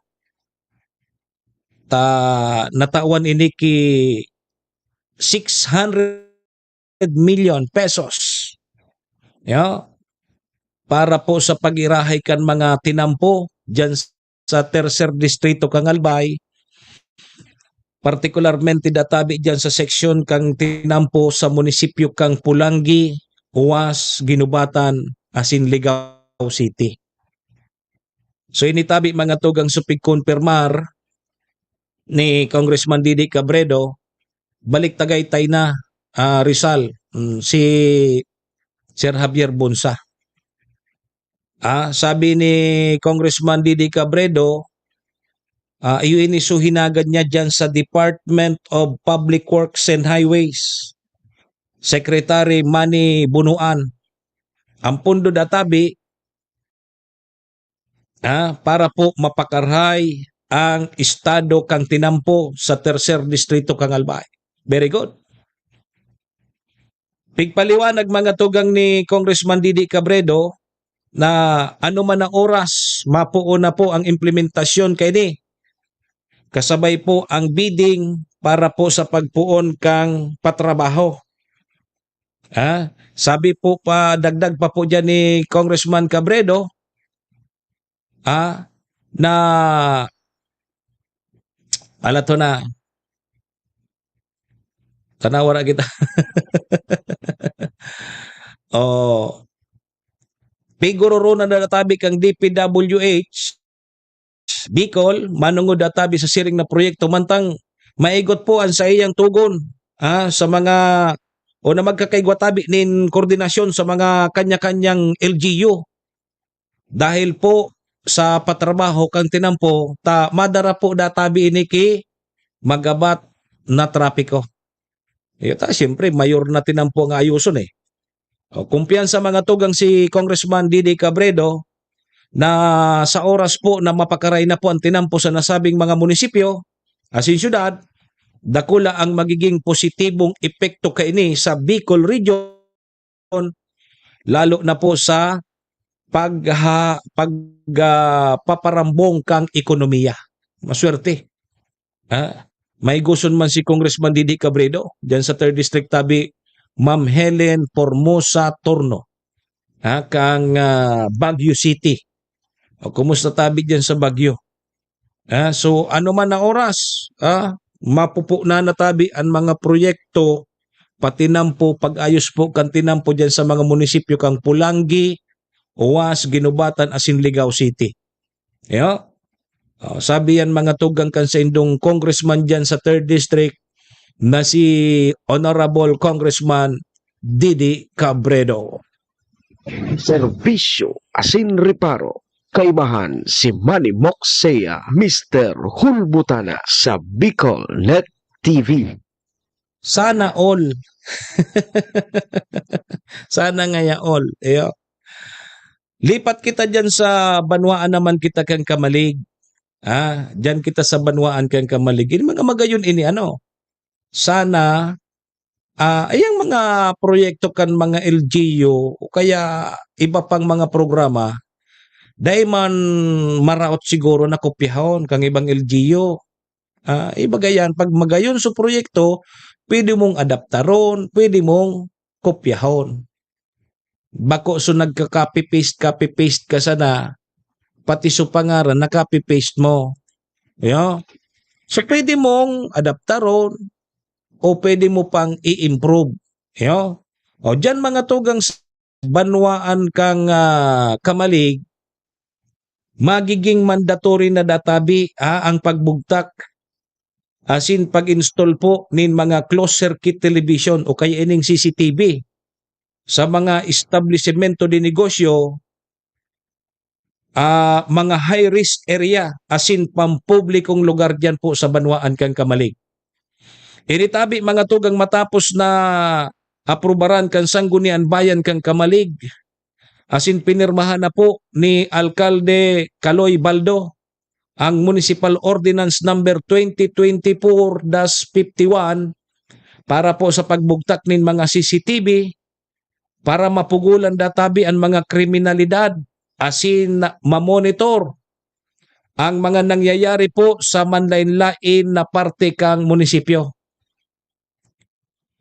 Natawan ini ki 600 million pesos. Para po sa pag-irahay kan mga tinampo dyan sa 3rd Distrito kang Albay, partikularmente databi dyan sa seksyon kang tinampo sa munisipyo kang Pulangi, Uwas, Ginubatan, Asinligao City. So initabi mga tugang supig konfirmar ni Congressman Didi Cabredo, balik Tagaytay na Rizal, si Sir Javier Bunsa. Sabi ni Congressman Didi Cabredo, yun isuhinagad niya dyan sa Department of Public Works and Highways. Secretary Manny Bunuan. Ang pundo databi para po mapakarhay ang estado kang tinampo sa 3rd Distrito kang Albay. Very good. Pigpaliwanag mga tugang ni Congressman Didi Cabredo na ano man ang oras, mapuo na po ang implementasyon kay ni. Kasabay po ang bidding para po sa pagpuon kang patrabaho. Sabi po pa, dagdag pa po dyan ni Congressman Cabredo, na alato na, tanawara kita. Piguro na natabi kang DPWH, Bicol, manungod databi sa siring na proyekto, mantang maigot po ang sa iyang tugon sa mga o na magkakaigwatabi nin koordinasyon sa mga kanya-kanyang LGU. Dahil po sa patrabaho kang tinampo, madara po databi ini ki magabat na trapiko. Siyempre, mayor na tinampo ang ayuson eh. Kumpiyansa mga tugang si Congressman Didi Cabredo na sa oras po na mapakaray na po ang tinampo sa nasabing mga munisipyo, asin syudad, dakula ang magiging positibong epekto kaini sa Bicol Region, lalo na po sa paparambong kang ekonomiya. Maswerte. May gusto man si Congressman Didi Cabredo dyan sa 3rd District tabi Ma'am Helen Formosa Torno kang Baguio City. Kumusta tabi dyan sa Baguio? So ano man ang oras, mapupo na natabi ang mga proyekto patinampo pag-ayos po kan tinampo dyan sa mga munisipyo kang Pulangi, Uwas, Ginubatan, Asinligao City. Sabi yan mga tugang kan sa indong congressman dyan sa 3rd District na si Honorable Congressman Didi Cabredo. Serbisyo asin reparo. Kaibahan si Manny Moxea, Mr. Hulbutana sa Bicol Net TV. Sana all. Sana nga all. Lipat kita dyan sa Banwaan naman kita kang Kamalig. Dyan kita sa Banwaan kang Kamalig. Ini mga magayon ini Sana ayang mga proyekto kan mga LGU o kaya iba pang mga programa, dahil man maraot siguro na kopyahon kang ibang LGU. Iba gayan, pag magayon sa proyekto, pwede mong adaptaron, pwede mong kopyahon. Bako so nagka-copy-paste ka sana, pati so pangaran, na-copy-paste mo. So pwede mong adaptaron, o pwede mo pang i-improve. O dyan mga tugang banwaan kang kamalig, magiging mandatory na databi ang pagbugtak asin pag-install po nin mga closed circuit television o kaya ining CCTV sa mga establishmento di negosyo, mga high risk area asin pampublikong lugar dyan po sa banwaan kang kamalig. Initabi mga tugang matapos na aprobaran kan sanggunian bayan kang kamalig, asin pinirmahan na po ni Alkalde Caloy Baldo ang Municipal Ordinance number 2024-51 para po sa pagbugtak nin mga CCTV para mapugulan databi ang mga kriminalidad asin mamonitor ang mga nangyayari po sa manlain-lain na parte kang munisipyo.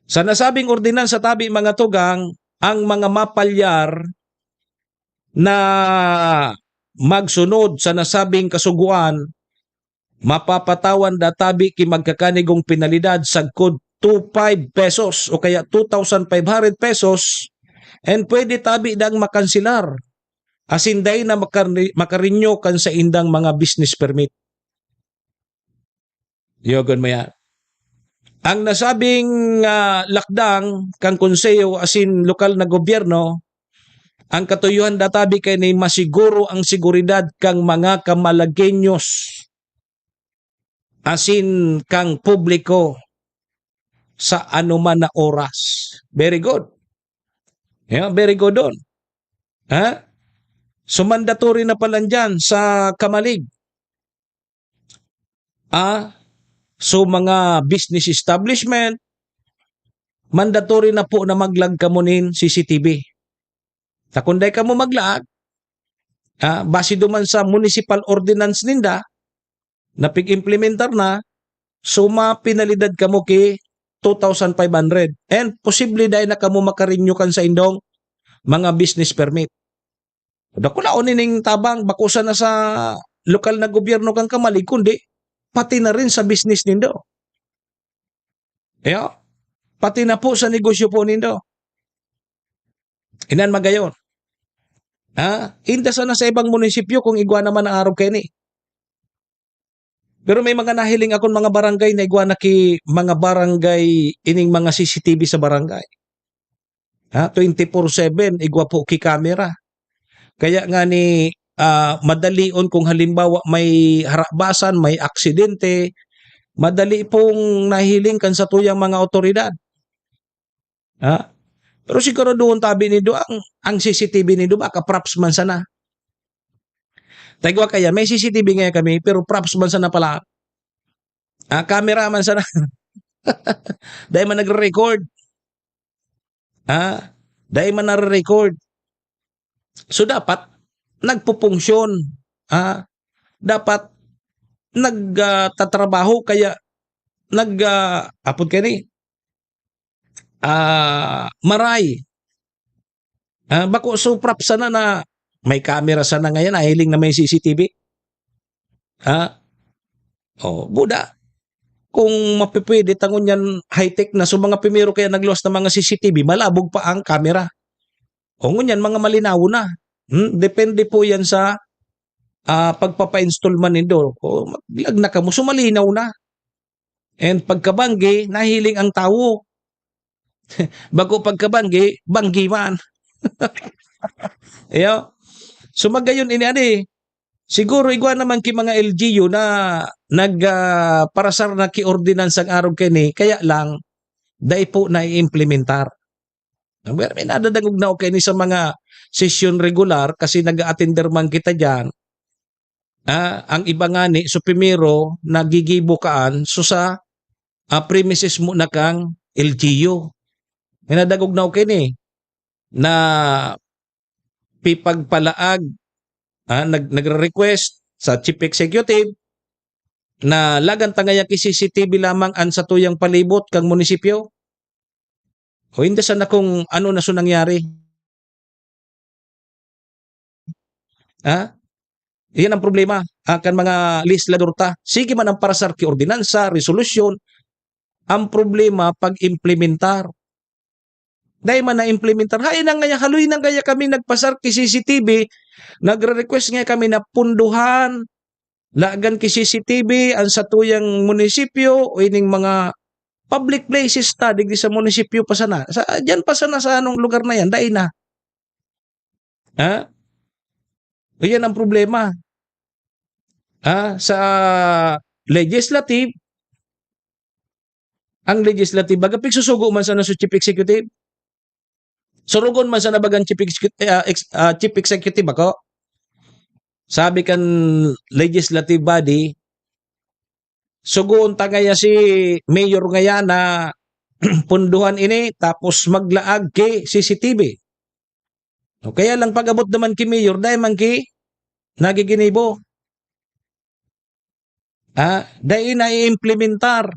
Sa nasabing ordinansa tabi mga tugang, ang mga mapalyar na magsunod sa nasabing kasuguan, mapapatawan databi ki magkakanigong penalidad sagkod 25 pesos o kaya 2,500 pesos and pwede tabi dang makansilar. Asinday na makarinyo kan sa indang mga business permit. Yogon mo yan. Ang nasabing lakdang kang konseyo asin lokal na gobyerno, ang katuyuhan databi kay ni masiguro ang seguridad kang mga kamalagenyos asin kang publiko sa anuman na oras. Very good. Very good doon. So mandatory na pala dyan sa kamalig. So mga business establishment, mandatory na po na maglag ka mo nin CCTV. Takunday ka mo maglaag, base duman sa municipal ordinance ninda, na pig-implementar na, so mapinalidad ka mo ki 2,500. And posible dahil na ka mo makarenew kan sa indong mga business permit. Dakulaon nining tabang, bakusa na sa lokal na gobyerno kang kamalig, kundi pati na rin sa business nindo. Pati na po sa negosyo po nindo. Inan magayon. Inda sana sa ibang munisipyo kung igwa naman ang araw kayo ni. Pero may mga nahiling akong mga barangay na igwa na ki mga barangay ining mga CCTV sa barangay. 24/7 igwa po ki camera. Kaya nga ni madalion kung halimbawa may harabasan, may aksidente, madali pong nahiling kan sa tuyang mga otoridad. Pero siguro doon tabi ni do ang CCTV ni do baka props man sana. Tagwa kaya may CCTV ngayon kami pero props man sana pala. Camera man sana. Dahil man nagre-record. Dahil man nare-record. So dapat nagpupunksyon. Dapat nagtatrabaho kaya apod ka ni. Maray. Bako so prop sana na may camera sana ngayon, hiling na may CCTV. Buda. Kung mapipwede tangon yan high-tech na, so mga primero kaya nagluwas ng mga CCTV, malabog pa ang camera. O ngunyan, mga malinaw na. Depende po yan sa pagpapa-install man nindo. Maglag na ka mo, so malinaw na. And pagkabanggi, nahiling ang tao. Bago pagkabanggi, banggi man. So magayon ini siguro igwa naman ki mga LGU na parasar na ki ordinance ang araw kini, kaya lang dai po na i-implementar. May nadadangog na okay ni sa mga session regular kasi nag-attender man kita diyan. Ang iba nga ni so primero nagigibo kaan so sa premises mo na kang LGU. Minadagog na okay ni na pipagpalaag nagre-request sa Chief Executive na lagan tangaya ki CCTV lamang an sa tuyang palibot kang munisipyo. O hindi sana kung ano na so nangyari. Iyan ang problema akan mga legislador ta. Sige man ang parasar ki ordinansa, resolusyon. Ang problema pag-implementar. Dahil man na-implementar, hain na nga haluin na kaya kami nagpasar ki CCTV, nagre-request nga kami na punduhan, lagan ki CCTV ang sa tuyang munisipyo o ining mga public places ta digdi sa munisipyo pa sana. Diyan pa sana sa anong lugar na yan, dahil na. Yan ang problema. Sa legislative, ang legislative, baga pigsusugo man sana sa Chief Executive. Surugon man sana bagang Chief Executive ako. Sabi kan legislative body, sugoon tagaya si mayor ngaya na punduhan ini tapos maglaag ki CCTV. O kaya lang pag-abot naman ki mayor dahil man ki nagiginibo. Dahil na i-implementar.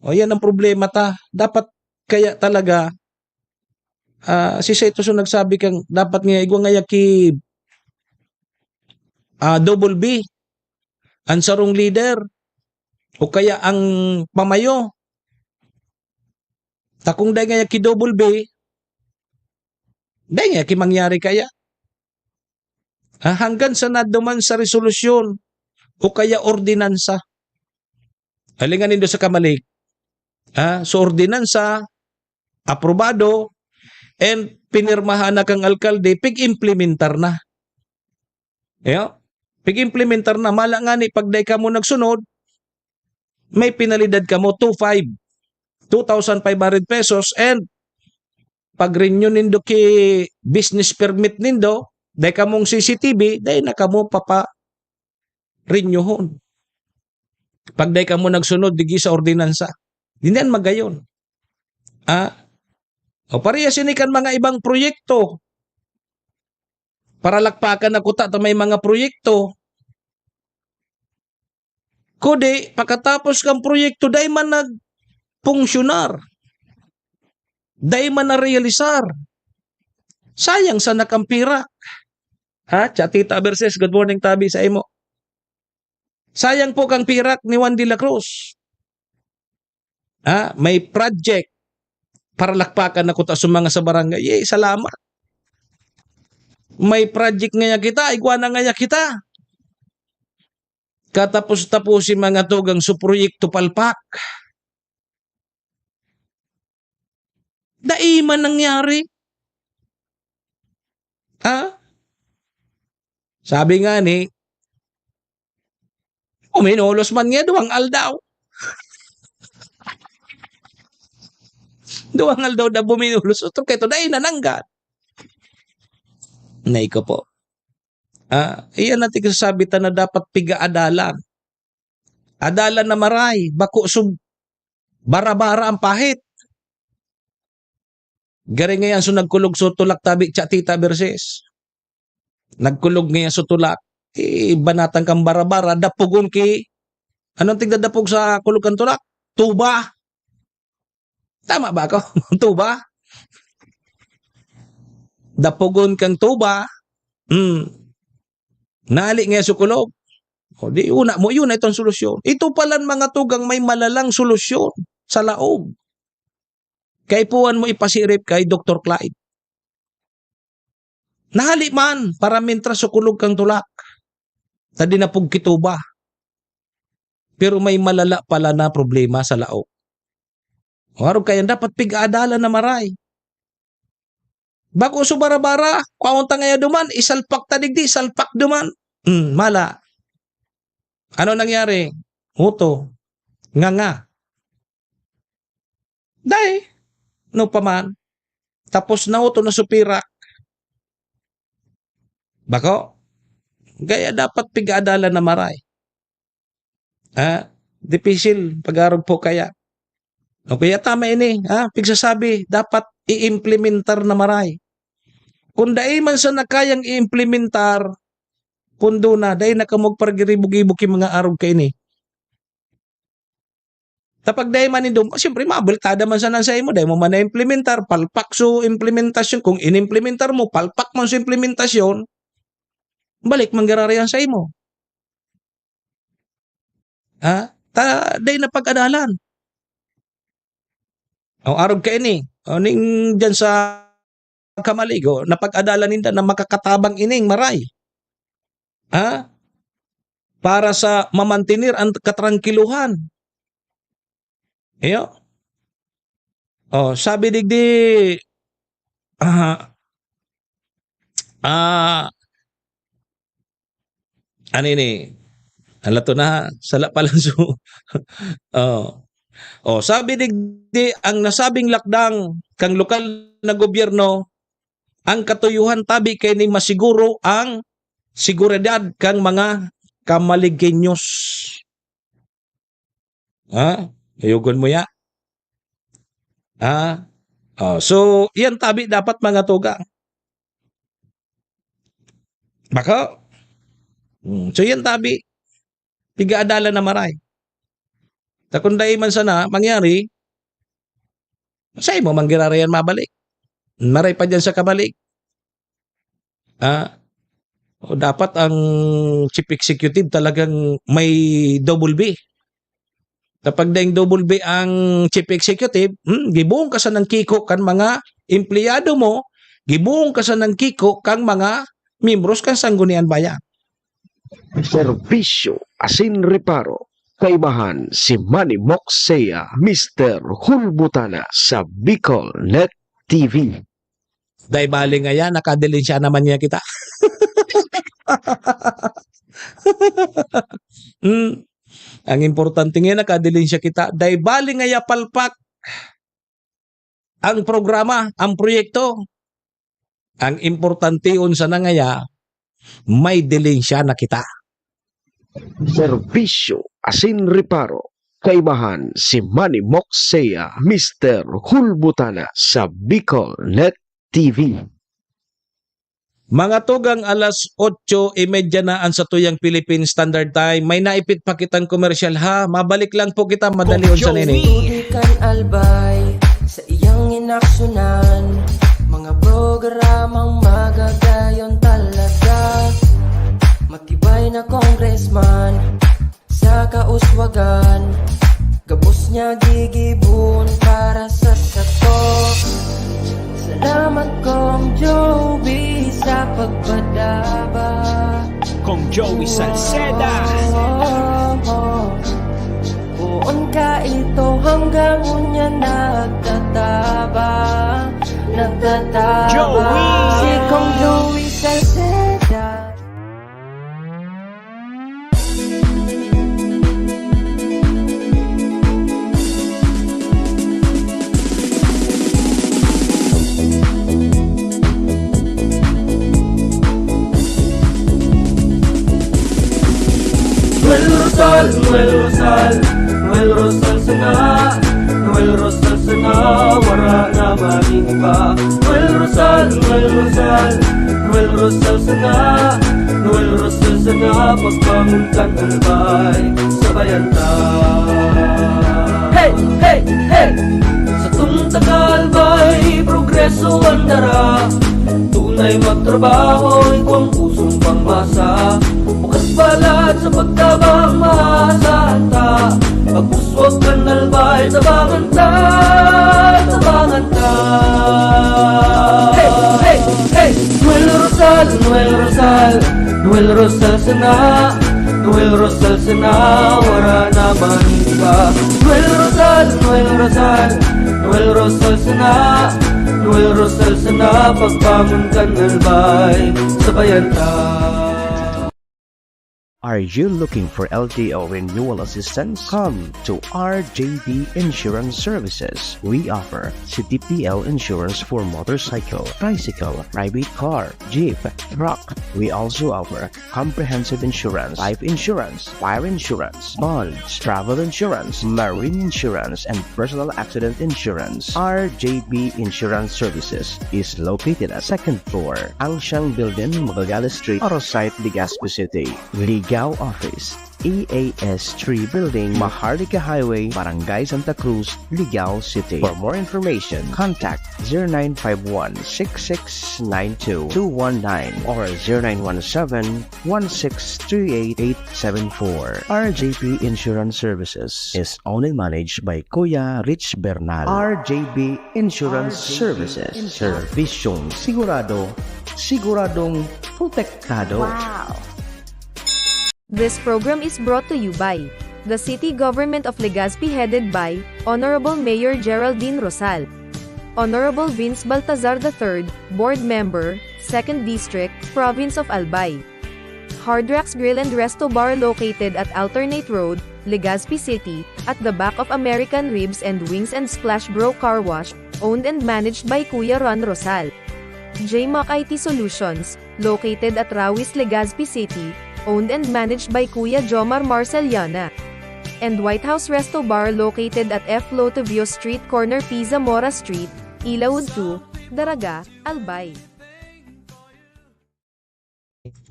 O yan ang problema ta. Dapat kaya talaga si Seto so nagsabi kang dapat nga igwa nga ki double B ang sarong leader o kaya ang pamayo. Takong dahil nga ki double B dahil nga ki mangyari kaya. Hanggang sa naduman sa resolusyon o kaya ordinansa. Halingan nindo sa kamalik. So ordinansa, aprobado, and pinirmahan na kang alkalde, pig-implementar na. Pig-implementar na. Mala nga ni, pagday ka mo nagsunod, may pinalidad ka mo 2,500 pesos, and pag-renew nindo ki business permit nindo, day ka mong CCTV, day na ka mo papa-renewhon. Pagday ka mo nagsunod, digi sa ordinansa. Hindi yan magayon. O pareha sinikan mga ibang proyekto. Para lakpakan na kuta may mga proyekto. Kundi, pagkatapos kang proyekto, day man nagpunksyunar. Day man na-realisar. Sayang sa nakampira. Chatita Verses, good morning tabi sa imo. Sayang po kang pirak ni Juan de la Cruz. May project para lakpakan na kuta sa mga sa barangay. Salamat. May project nga kita, igwana nga kita. Katapos-tapusin mga tugang sa proyekto palpak. Daiman nangyari. Sabi nga ni, uminulos man nga duwang aldaw. Duwang aldaw na buminulos. Ito kayo, dahil nananggat. Naiko po. Iyan natin kasasabi na dapat piga-adalan. Adalan na maray. Bako sub bara-bara ang pahit. Gari ngayon so nagkulog so tulak tabi Chatita Verses. Nagkulog ngayon so tulak. Banatang kang bara-bara. Dapugon ki. Anong tigdadapog sa kulugan tulak? Tuba. Tama ba ako? Tuba? Dapugon kang tuba. Nali nga sukulog. O di una mo, yun na itong solusyon. Ito palang mga tugang may malalang solusyon sa laog. Kay puwan mo ipasirip kay Dr. Clyde. Nahali man para mintra sukulog kang tulak. Tadi na pug kituba. Pero may malala pala na problema sa laog. Warog kaya dapat pig-aadalan na maray. Bako so bara-bara, kaunta ngaya duman, isalpak tadigdi, salpak duman. Mala. Ano nangyari? Uto. Nga. Day. No paman. Tapos na uto na supirak. Bako. Gaya dapat pig-aadalan na maray. Dipisil, pag-arog po kaya. O kaya tama ini, pigsasabi, dapat i-implementar na maray. Kung dahil man sa nakayang i-implementar, pundo na, dahil nakamagpargiribog-ibog yung mga arog ka ini. Tapag dahil man indom, siyempre mabalitada man sa nasay mo, dahil mo man na-implementar, palpak so implementasyon. Kung in-implementar mo, palpak man sa implementasyon, balik manggararehan sa imo. Dahil na pag-adalan. O arog ka ini, o ning dyan sa kamaligo, napag-adalan ninda na makakatabang ining maray. Para sa mamantinir ang katrangkiluhan. Iyo. Sabi digdi, ano ini? Alato na, sala palang so. Sabi digdi, ang nasabing lakdang kang lokal na gobyerno, ang katuyuhan tabi kay ni masiguro ang seguridad kang mga kamaligyenyos. Ayugon mo ya. So, yan tabi dapat mga tugang. Baka, so yan tabi, pigaadala na maray. Takunday man sana, mangyari, sa mo manggirarayan mabalik. Maray pa dyan sa kabalik. Dapat ang chief executive talagang may double B. Kapag daing double B ang chief executive, gibuong ka sa ng kiko kan mga empleyado mo, gibuong ka sa ng kiko kang mga membros kan sanggunian bayan. Serbisyo asin reparo. Kaibahan si Manny Moxea, Mr. Hulbutana sa Bicol Net TV. Dahil bali nga yan, nakadilin siya naman niya kita. Ang importante nga nakadilin siya kita. Dahil bali nga ya palpak ang programa, ang proyekto. Ang importante unsa na nga ya, may dilin siya na kita. Serbisyo asin reparo. Kaibahan si Manny Moxea, Mr. Hulbutana sa Bicol Net TV. Mga tugang alas 8:30 na ang sa tuyang Philippine Standard Time. May naipit pa kitang komersyal ha. Mabalik lang po kita madali sa nini. Tudikan albay sa iyang inaksyonan, mga programang magagayon talaga. Matibay na congressman sa kauswagan, gabos niya gigibon para sa sato. Salamat Kong Joey sa pagpadaba. Kong Joey Salceda. Buon ka ito hanggang unya nagtataba. Joey! Si Kong Joey Salceda. Noel Rosal sana, Noel Rosal sana, wala na maring iba. Noel Rosal sana, Noel Rosal sana, pagbangon kang albay, sabayan ta. Hey, hey, hey! Sa Tagalbay, progreso ang dara. Tunay magtrabaho, ikaw ang pusong pangmasa. Bukas balat sa pagtabang maasahan ta. Pagpuswag kang albay, tabangan ta, tabangan ta. Hey, hey, hey! Noel Rosal sana, Noel Rosal sana, wala na maring iba. Noel Rosal sana, Noel Rosal sana, pagbangon kang albay, sabayan ta. Are you looking for LTO renewal assistance? Come to RJB Insurance Services. We offer CTPL insurance for motorcycle, tricycle, private car, jeep, truck. We also offer comprehensive insurance, life insurance, fire insurance, bonds, travel insurance, marine insurance, and personal accident insurance. RJB Insurance Services is located at 2nd floor, Angshang Building, Magallanes Street, Orosite, Legazpi City. Ligao Office, EAS 3 Building, Maharlika Highway, Barangay Santa Cruz, Ligao City. For more information, contact 0951-6692-219 or 0917-1638874. RJB Insurance Services is owned and managed by Kuya Rich Bernal. RJB Insurance Services. Servisyong sigurado, siguradong protektado. This program is brought to you by the City Government of Legazpi headed by Honorable Mayor Geraldine Rosal, Honorable Vince Baltazar III, Board Member, 2nd District, Province of Albay. Hard Rocks Grill and Resto Bar located at Alternate Road, Legazpi City, at the back of American Ribs and Wings and Splash Bro Car Wash, owned and managed by Kuya Ron Rosal. JMAC IT Solutions, located at Rawis, Legazpi City, owned and managed by Kuya Jomar Marceliana. And White House Resto Bar located at F. Lotovio Street Corner Pisa Mora Street, Ilaud 2, Daraga, Albay.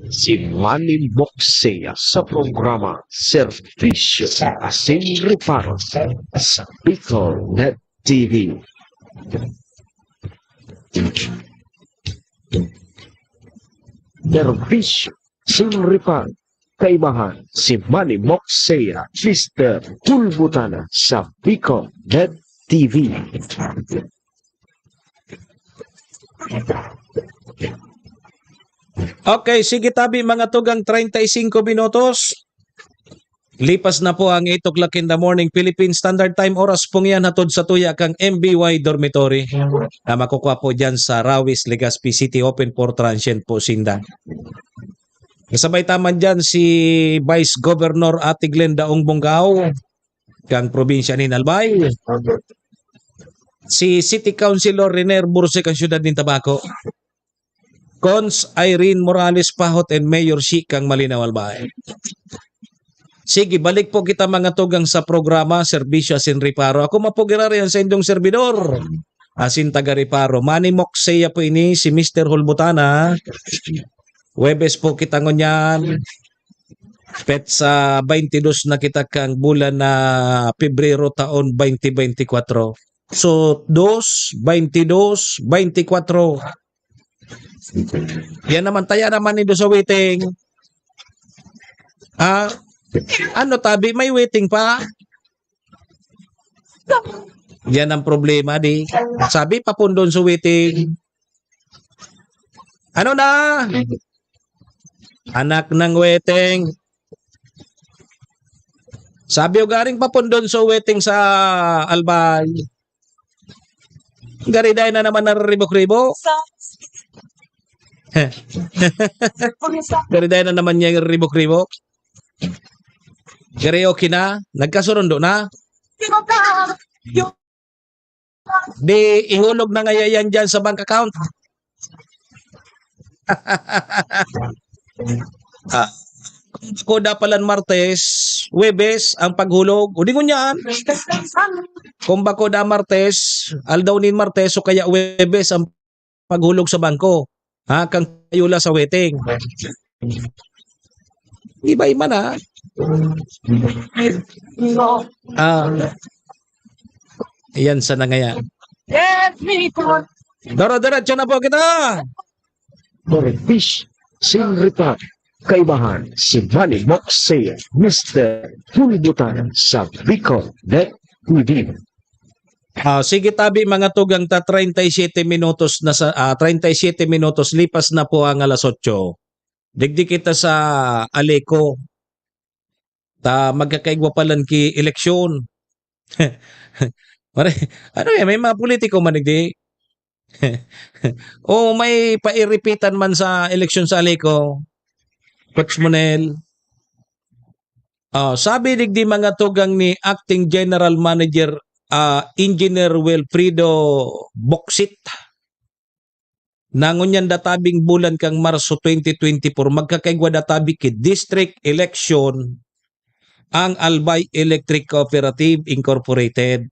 Si Manny Moxea sa programa Servisyo Asin Reparo sa Bicol Net TV. Servisyo Asin Reparo, kaibahan si Manny Moxea, Mr. Tulbutana sa Bicol Net TV. Okay, sige tabi mga tugang 35 minutos. Lipas na po ang 8 o'clock in the morning Philippine Standard Time. Oras pong yan hatod sa tuya kang MBY Dormitory na makukuha po dyan sa Rawis, Legazpi City. Open for transient po sinda. Kasabay taman dyan si Vice Governor Ate Glenda Ongbongao kang probinsya ni Albay. Si City Councilor Riner Bursek ang syudad ng Tabaco. Cons Irene Morales Pahot and Mayor Shi kang Malinaw Albay. Sige, balik po kita mga tugang sa programa Serbisyo Asin Reparo. Ako mapugirari sa indong servidor. Asin taga Reparo. Manny Moxea po ini si Mr. Hulbutana. Webes po kita ngunyan. Pet sa 22 na kita kang bulan na Pebrero taon 2024. So, 2, 22, 24. Yan naman, taya naman nito sa waiting. Ano tabi, may waiting pa? Yan ang problema di. Sabi, papundon sa waiting. Ano na? Anak ng waiting. Sabi o garing papundon sa waiting sa Albay. Gariday na naman naribok-ribok. Gariday na naman niya ribok-ribok. Gari okay na? Nagkasurundo na? Di ihulog na ngayon dyan sa bank account. Koda palan Martes, Webes ang paghulog. O di ko niyan. Kung ba koda Martes, aldawnin Martes o kaya Webes ang paghulog sa bangko. Kang kayula sa waiting. Iba-iba na. Yan sana nga. Dara-diretso na po kita. Servisyo Asin Reparo, kaibahan si Manny Moxea, Mr. Tulbutana sa Bicol Net TV. Sige tabi mga tugang 37 minutos na sa 37 minutos lipas na po ang alas 8. Digdi kita sa Aleco. Magkakaigwa palan ki eleksyon. Mare, ano yan, may mga politiko manigdi. O may pairipitan man sa eleksyon sa Aleco. Coach Monel. Sabi digdi mga tugang ni Acting General Manager Engineer Wilfredo Boxit, nangunyan databing bulan kang Marso 2024 magkakaigwa databi ki district election ang Albay Electric Cooperative Incorporated.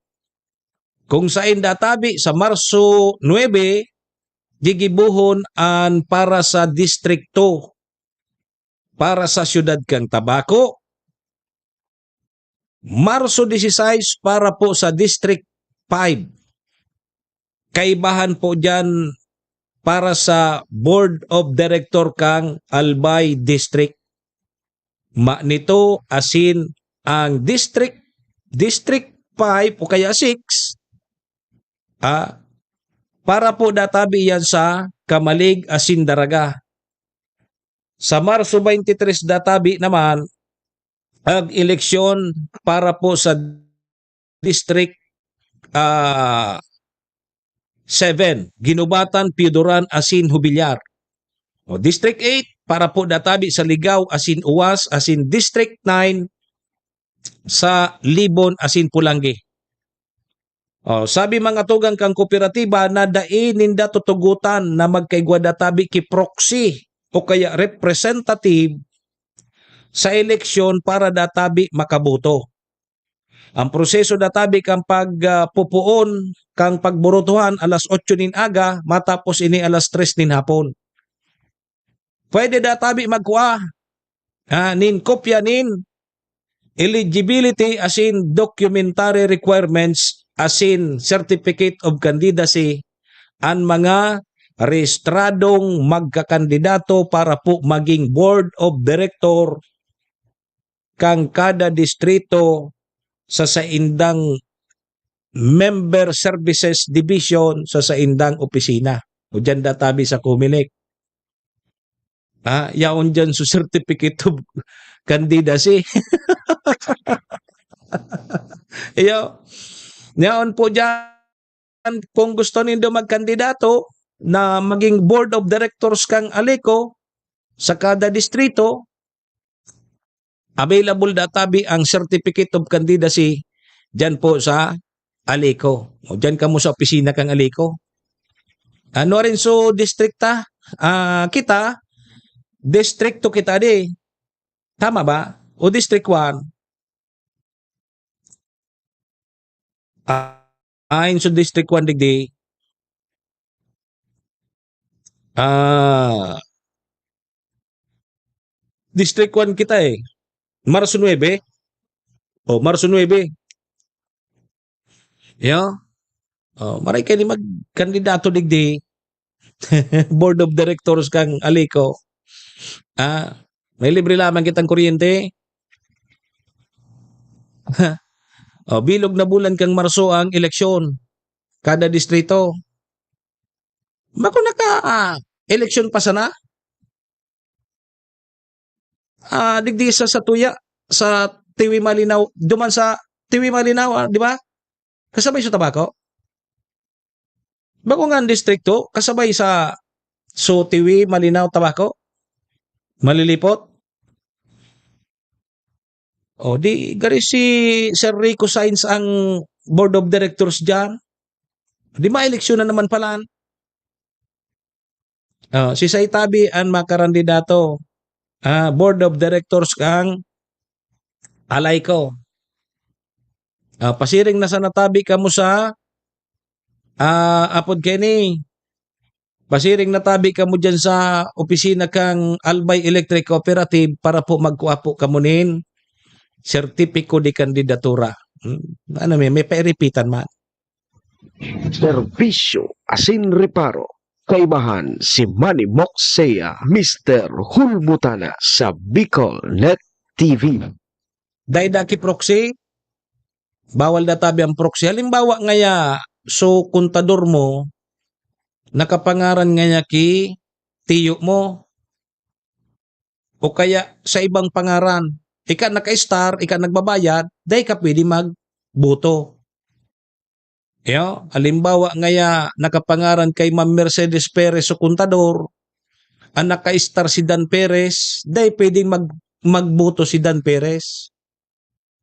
Kung saan databi sa Marso 9 gigibuhon an para sa District 2 para sa siyudad kang Tabaco. Marso 16 para po sa District 5. Kaibahan po dyan para sa Board of Director kang Albay District. Nito asin ang District 5 o kaya 6 para po databi yan sa Kamalig asin Daraga. Sa Marso 23 databi naman ang eleksyon para po sa District 7, Ginubatan, Piudoran, asin Hubilyar. O District 8 para po databi sa Ligaw asin Uwas asin District 9 sa Libon asin Pulangi. Sabi mga tugang kang kooperatiba na ninda tutugutan na magkaigwa databi ki proxy o kaya representative sa eleksyon para databi makaboto. Ang proseso databi kang pagpupuon kang pagburutuhan alas 8 nin aga matapos ini alas 3 nin hapon. Pwede databi magkuha nin kopya nin eligibility asin documentary requirements asin certificate of candidacy ang mga rehistradong magkakandidato para po maging board of director kang kada distrito sa saindang member services division sa saindang opisina. O dyan databi sa Comelec. Yaon dyan sa certificate of candidacy. Yaon po dyan kung gusto nindo magkandidato na maging board of directors kang Alico sa kada distrito, available databi ang certificate of candidacy dyan po sa Alico. O dyan ka mo sa opisina kang Alico. Ano rin so distrikta? Kita, distrikto kita di. Tama ba? O district 1? Ayon sa district 1 digdi. District 1 kita eh. Marso 9. Marso 9. Maray kayo ni magkandidato digdi. Board of Directors kang Alico. May libre lamang kitang kuryente. Bilog na bulan kang Marso ang eleksyon. Kada distrito. Bako naka-eleksyon pa sana? Digdi sa Tuya, sa Tiwi Malinaw, duman sa Tiwi Malinaw, di ba? Kasabay sa Tabaco. Bako nga ang distrito, kasabay sa Tiwi Malinaw, Tabaco. Malilipot. Di gari si Sir Rico Sainz ang board of directors dyan. Di ma-eleksyon na naman pala. Si Saitabi ang makarandidato. Board of directors kang Alayco. Pasiring na sa natabi ka mo sa Apod Kenny. Pasiring natabi ka mo dyan sa opisina kang Albay Electric Cooperative para po magkuha po kamunin sertipiko di kandidatura. May pairipitan man. Serbisyo asin reparo. Kaibahan si Manny Moxea, Mr. Hulmutana sa Bicol Net TV. Daidaki proxy, bawal databi ang proxy. Halimbawa ngaya, so kontador mo, nakapangaran ngaya ki tiyo mo, o kaya sa ibang pangaran, ika naka-star, ika nagbabayad, dahi ka pwede magboto. Halimbawa ngaya nakapangaran kay Ma'am Mercedes Perez o kontador, ang naka-star si Dan Perez, dahi pwedeng magboto si Dan Perez.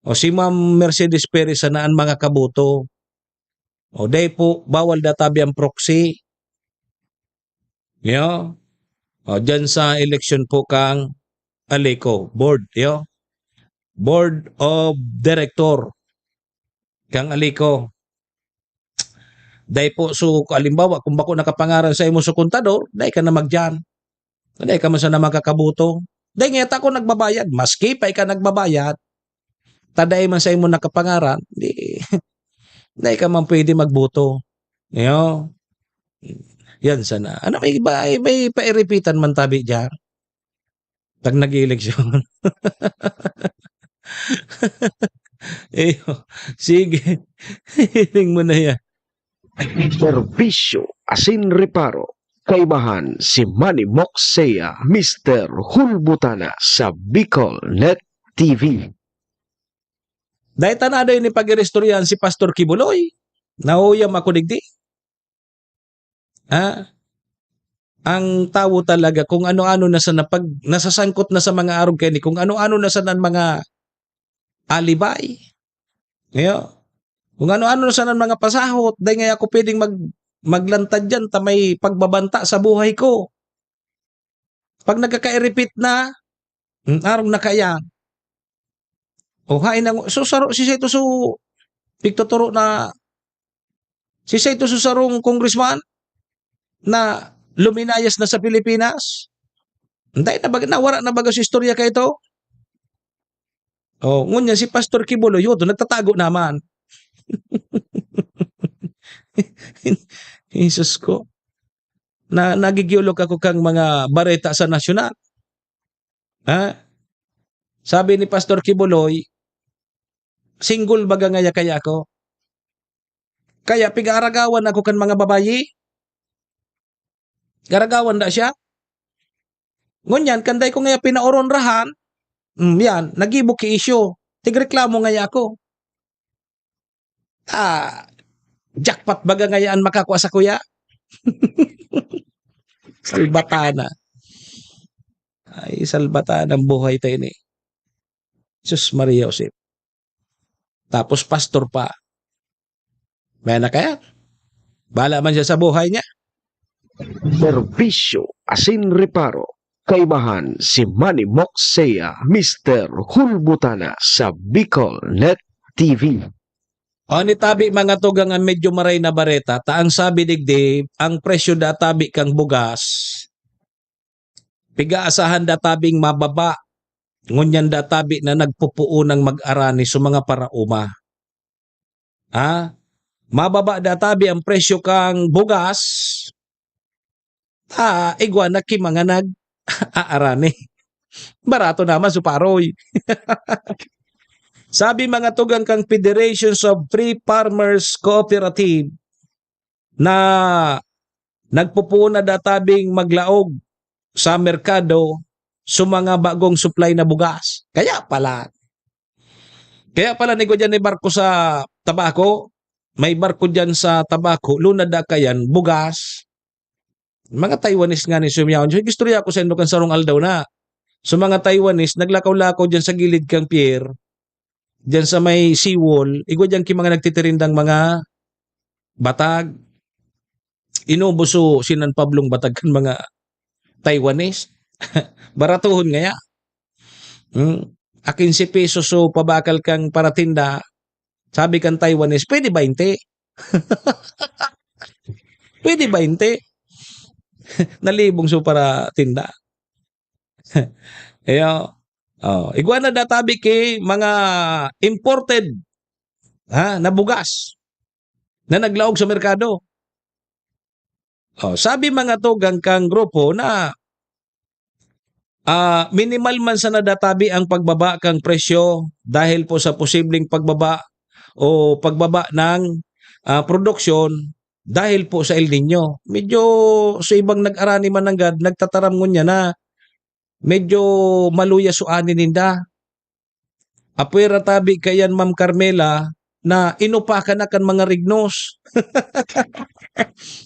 O si Ma'am Mercedes Perez sanaan mga kabuto. O day po, bawal databi ang proxy. Yo. O dyan sa election po kang Alico, board, yo. Board of Director kang Alico. Day po, so kalimbawa, kung bako nakapangaran sa imo sa kontador, day ka na magdyan. Day ka man sa na magkakabuto. Day ngeta ko nagbabayad, maski pa ka nagbabayad, taday man sa imo nakapangaran, di, day ka man pwede magbuto. Yo. Yan sana. Ano, may pairipitan man tabi dyan. Pag nag-eleksyon. Sige. Hiling mo na yan. Serbisyo asin reparo. Kaibahan si Manny Moxea, Mr. Hulbutana sa Bicol Net TV. Dahil tanado yun ni pag-irestoryan si Pastor Kibuloy. Nauyam ako digdi. Ang tao talaga kung ano-ano na sa napag nasasangkot na sa mga arog kani, kung ano-ano na sa nan mga alibay. Ngayon, kung ano-ano na sa nan mga pasahot, dahil nga ako pwedeng maglantad dyan ta may pagbabanta sa buhay ko. Pag nagkaka-repeat na, arog na kaya. O hain na, so saro, si Saito so, pigtuturo na, si Saito so sarong congressman, na luminayas na sa Pilipinas. Hindi na wala na baga sa istorya kay ito. Oh, ngunya si Pastor Kibuloy yun, nagtatago naman. Jesus ko. Nagigiulog ako kang mga bareta sa nasyonal. Sabi ni Pastor Kibuloy, single baga ngaya kaya ako. Kaya pigaragawan ako kan mga babayi. Garagawan da siya. Ngunyan, kanday ko ngaya pinauronrahan, yan, nagibuki isyo. Tigreklamo ngaya ako. Jackpot baga ngayaan makakuha sa kuya. Salbatana. Ay, salbatana ang buhay tayo ni Jesus Maria Josep. Tapos pastor pa. May na kaya? Bala man siya sa buhay niya. Serbisyo asin reparo. Kaibahan si Manny Moxea, Mr. Hulbutana sa Bicol Net TV. O ni tabi mga tugang ang medyo maray na bareta, taang sabi digdi, ang presyo da tabi kang bugas, pigaasahan da tabing mababa, ngunyan da tabi na nagpupuunang mag-arani sa mga parauma. Mababa da tabi ang presyo kang bugas, igwa na ki mga nag-aarani. Barato naman suparoy. Sabi mga tugang kang Federations of Free Farmers Cooperative na nagpupuna databing maglaog sa merkado sa mga bagong supply na bugas. Kaya pala nego dyan ni barko sa tabako, may barko dyan sa tabako, lunad da kayan, bugas. Mga Taiwanese nga ni Sumyaon. So, istorya ko sa Indokan Sarong Aldaw na. So, mga Taiwanese, naglakaw-lakaw dyan sa gilid kang pier, dyan sa may seawall, igwa dyan ki mga nagtitirindang mga batag. Inubuso sinan Pablong batag kan mga Taiwanese. Baratuhon ngaya. 15 pesos so pabakal kang paratinda. Sabi kang Taiwanese, pwede 20. Pwede 20. Nalibong so para tinda. Igwa na databi kay mga imported na bugas na naglaog sa merkado. Sabi mga tugang kang grupo na minimal man sa nadatabi ang pagbaba kang presyo dahil po sa posibleng pagbaba o pagbaba ng produksyon dahil po sa El Nino. Medyo sa ibang nag-arani man nanggad, nagtataram ngunya na medyo maluya suanin ninda. Apwera tabi kayan Ma'am Carmela na inupakan na kan mga rignos.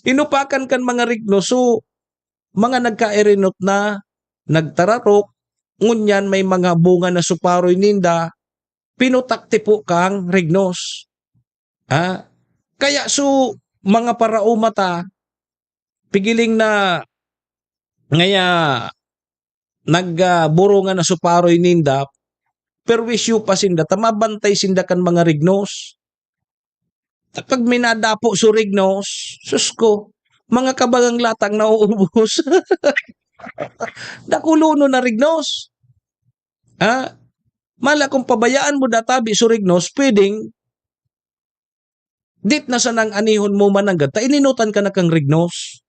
Inupakan kan mga rignos. So, mga nagka-erinot na nagtararok, ngunyan may mga bunga na suparoy ninda, pinutakti po kang Rignos. Kaya mga paraumata, pigiling na ngaya nagburungan na suparoy ninda, pero wisyo pa sinda, tamabantay sinda kan mga Rignos. At pag minadapo su Rignos, sus ko, mga kabagang latang nauubos. Nakuluno na Rignos. Mala kung pabayaan mo databi su Rignos, pwedeng dit na sa nang anihon mo mananggad, ininutan ka na kang Rignos.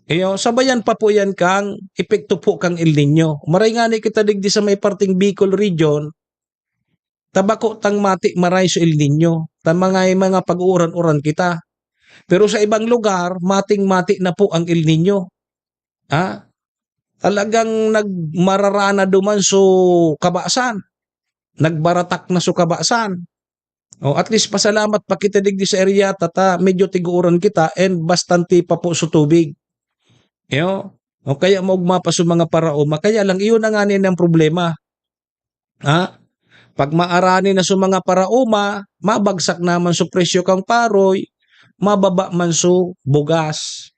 Sabayan pa po yan kang epekto po kang El Nino. Maray nga ni kita digdi sa may parting Bicol region, tabako tang mati maray sa El Nino. Mga pag-uuran-uran kita. Pero sa ibang lugar, mating-mati na po ang El Nino. Talagang nagmararana duman so kabasan. Nagbaratak na so kabasan. At least pasalamat pa kita digdi sa area tata medyo tiguuran kita and bastante pa po sa tubig. Kaya maugma pa sa mga paraoma. Kaya lang iyon na nga ang problema. Pag maarani na sa mga paraoma, mabagsak naman sa presyo kang paroy, mababa man so bugas.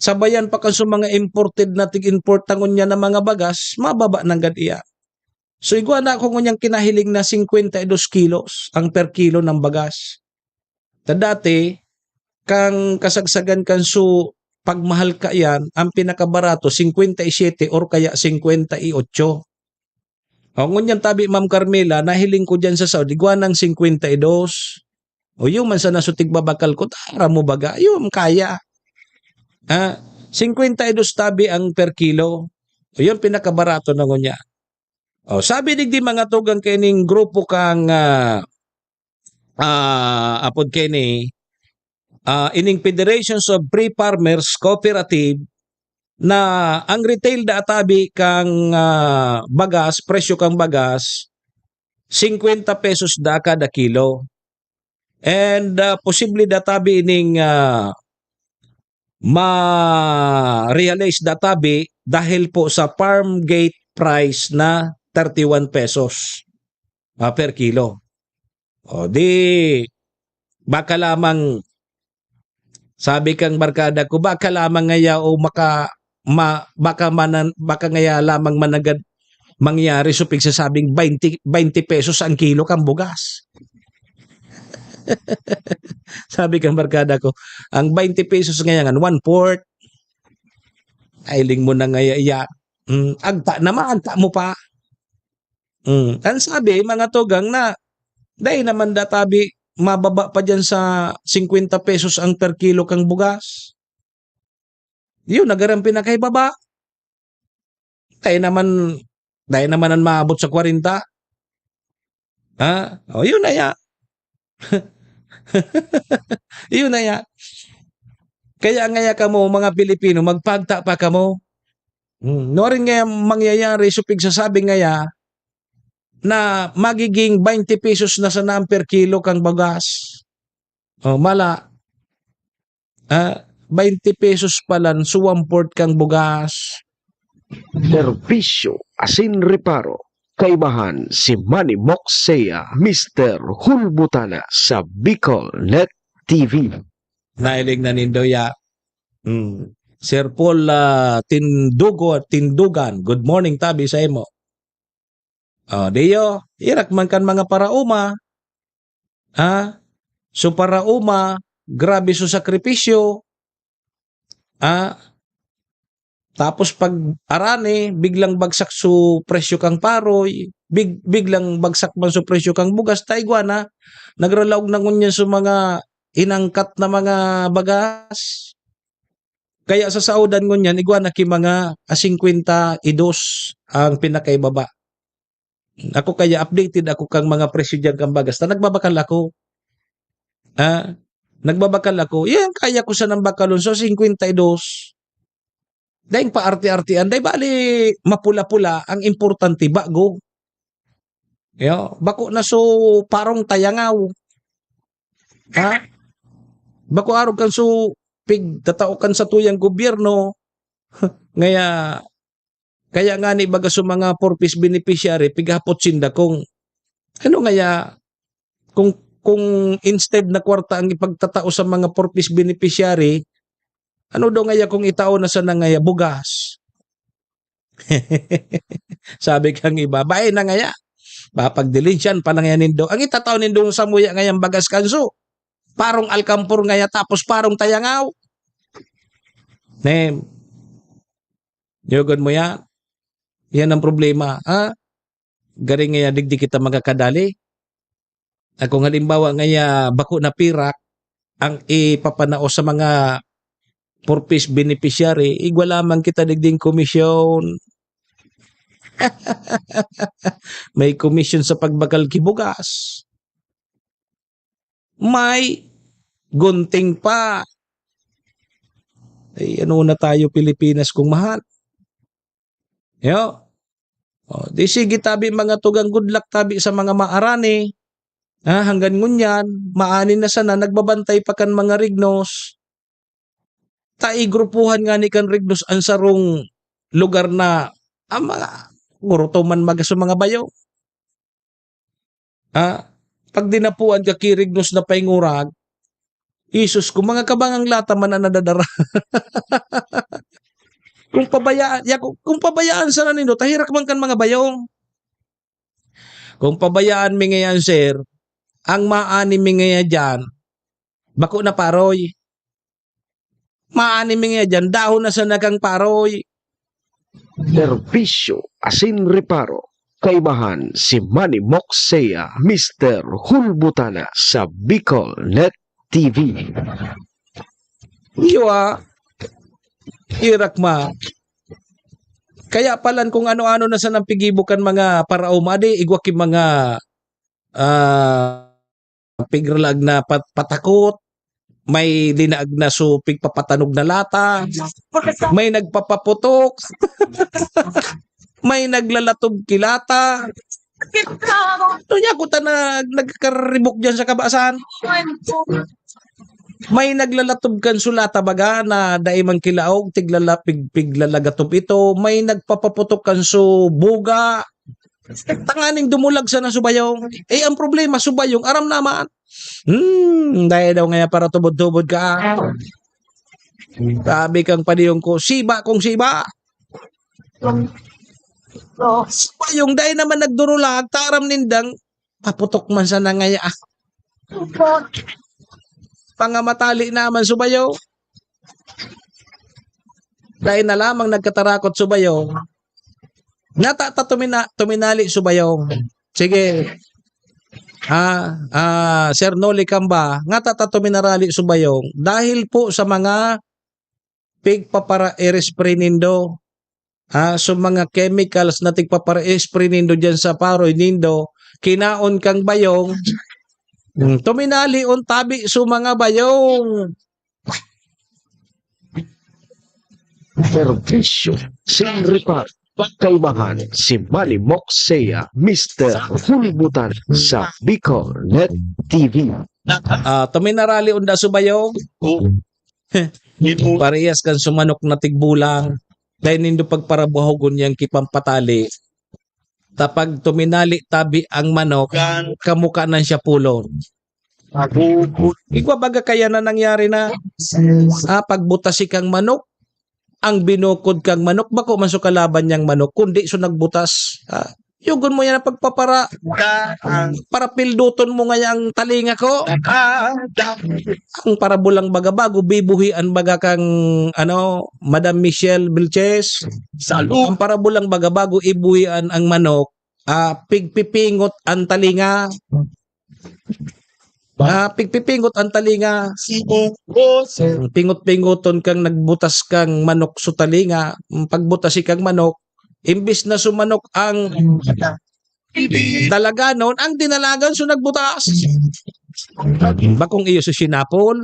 Sabayan pa kan sa mga imported na tig-import tangon niya ng mga bagas, mababa ng gadiya. So igwa na ako ngunyang kinahiling na 52 kilos ang per kilo ng bagas. Dati, kang kasagsagan kan so pagmahal ka yan, ang pinakabarato 57 or kaya 58. Ngunyan tabi Ma'am Carmela, nahiling ko dyan sa Saudi, igwa ng 52. Yung man sa nasutig babakal ko, tara mo baga, yung kaya. 52 tabi ang per kilo. Yung pinakabarato na ngunya. Sabi digdi mga tugang kining grupo kang apod kini ining Federations of Free Farmers Cooperative na ang retail databi kang bagas, presyo kang bagas 50 pesos da kada kilo. And posible databi ining ma-realize databi dahil po sa farm gate price na 31 pesos per kilo. Di baka lamang sabi kang barkada ko, baka lamang ngaya o baka ngaya lamang managad mangyari so pigsasabing 20 pesos ang kilo kang bugas. Sabi kang barkada ko, ang 20 pesos ngayon, 1/4. Ailing mo na ngaya iya. Agta naman, agta mo pa. Ang sabi, mga tugang na, dahil naman databi, mababa pa dyan sa 50 pesos ang per kilo kang bugas. Yun, nagarang pinakaibaba. Dahil naman ang maabot sa 40. Yun na ya. Yun na ya. Kaya ngaya ka mo, mga Pilipino, magpagta pa ka mo. No rin nga mangyayari, so pigsasabi ngaya, na magiging 20 pesos na sa per kilo kang bagas. Mala. 20 pesos palan, suwamport kang bugas. Serbisyo asin reparo. Kaibahan si Manny Moxea, Mr. Hulbutana sa Bicol Net TV. Nailing na nindoya. Sir Paul Tindugan, good morning tabi sa imo. Diyo, irak man kan mga parauma. So parauma, grabe so sakripisyo. Tapos pag arane, biglang bagsak so presyo kang paroy, biglang bagsak man so presyo kang bugas, taigwa na, nagralaog na ngunyan so mga inangkat na mga bagas. Kaya sa saudan ngunyan, igwa na ki mga 52 ang pinakaibaba. Ako kaya updated ako kang mga presyo dyan kang bagas. Nagbabakal ako. Nagbabakal ako. Yan, kaya ko sa nang bakalon. So, 52. Dahil paarti-artian. Dahil bali, mapula-pula. Ang importante, bago. Bako na so, parong tayangaw. Bako arog kan so, tatao kan sa tuyang gobyerno. Kaya nga ni baga sa mga purpose beneficiary, pigapot sinda kung Ano ngaya kung instead na kwarta ang ipagtatao sa mga purpose beneficiary, ano daw ngaya kung itao na sa nangaya bugas? Sabi kang iba, bae na ngaya. Mapagdiligyan pa lang yan nindo. Ang itataw nindo sa muya ngayang bagas kanso. Parong alkampur ngaya tapos parong tayangaw. Nem. Yugod mo yan. Yan ang problema. Ha? Garing ngaya digdi kita magkakadali. Kung halimbawa ngaya bako na pirak ang ipapanao sa mga purpose beneficiary, igwa lamang kita digding komisyon. May komisyon sa pagbagal kibugas. May gunting pa. Ay, ano na tayo Pilipinas kung mahal? Yo. O, di sige tabi mga tugang good luck tabi sa mga maarani. Hanggang ngunyan, maanin na sana, nagbabantay pa kan mga rignos. Grupuhan nga ni kan rignos ang sarong lugar na ang mga gurutuman maga sa mga bayo. Pag dinapuan ka kirignos na paingurag, Isus, kung mga kabangang lata man na nadadara. kung pabayaan sana nindo, tahirak man kan mga bayong. Kung pabayaan mi ngayon, sir, ang maani mi ngayon dyan, bako na paroy. Maani mi ngayon dyan, dahon na sa nagang paroy. Serbisyo asin reparo. Kaibahan si Manny Moxea, Mr. Hulbutana sa Bicol Net TV. Irak ma. Kaya palan kung ano-ano na sa nampigibukan mga paraumadi, igwaki mga pigralag na patakot, may linaag na supig papatanog na lata, may nagpapaputok, may naglalatob kilata. Tunya ko na nagkaribok dyan sa kabasan. May naglalatob kan sulata baga na daimang kilaog, piglalagatob ito. May nagpapaputok kan su buga. Tanganing dumulag sa na subayong. Ang problema, subayong, aram naman. Dahil daw ngaya para tubod-tubod ka. Sabi kang padiyong ko, siba kung siba. Subayong, dahil naman nagdurulag, taram nindang, paputok man sa nangaya. Pangamatali naman subayong. Dahil na lamang nagkatarakot subayong. Natata tuminali subayong. Sige. Sir Noli Camba, natata tuminarali subayong dahil po sa mga pigpapara spray nindo. So mga chemicals na tigpapara spray nindo diyan sa paroy nindo, kinaon kang bayong. Tuminali on tabi su mga bayong. Serbisyo sin reparo. Kaibahan si Manny Moxea, Mr. Hulbutan sa Bicol Net TV. Tuminarali unda subayong. Parehas kan sumanok na tigbulang. Dahil nindo pagparabuhogon yang kipampatali. Tapag tuminali tabi ang manok, kamukha nan siya pulon. Igwa baga kaya na nangyari na pagbutasi kang manok, ang binukod kang manok, bako man so kalaban niyang manok, kundi so nagbutas. Yugon mo yan ang pagpapara. Para pilduton mo nga ang talinga ko. Ang parabulang baga bago, bibuhian baga kang, Madam Michelle Vilches. Ang parabulang baga bago, ibuhian ang manok, pigpipingot ang talinga. Pigpipingot ang talinga. Pingot-pingoton kang nagbutas kang manok sa talinga. Pagbutasi kang manok, imbis na sumanok ang dalaganon, ang dinalagan so nagbutas. Bakong iyo sa sinapol.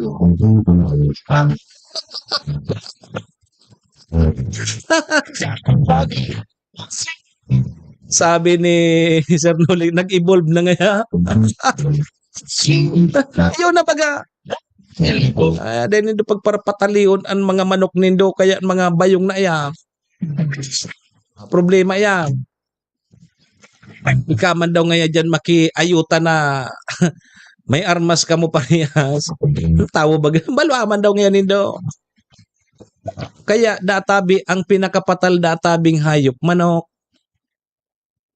Sabi ni Sir Noli, nag-evolve na nga. Yun na baga. Dahil nindo pagparapatalion ang mga manok nindo, kaya mga bayong na iya. Problema yan. ikaman daw ngayon dyan makiayuta na may armas ka mo parehas. Tawo ba? Baluaman daw ngayon nindo. Kaya databi, ang pinakapatal databing hayop, manok.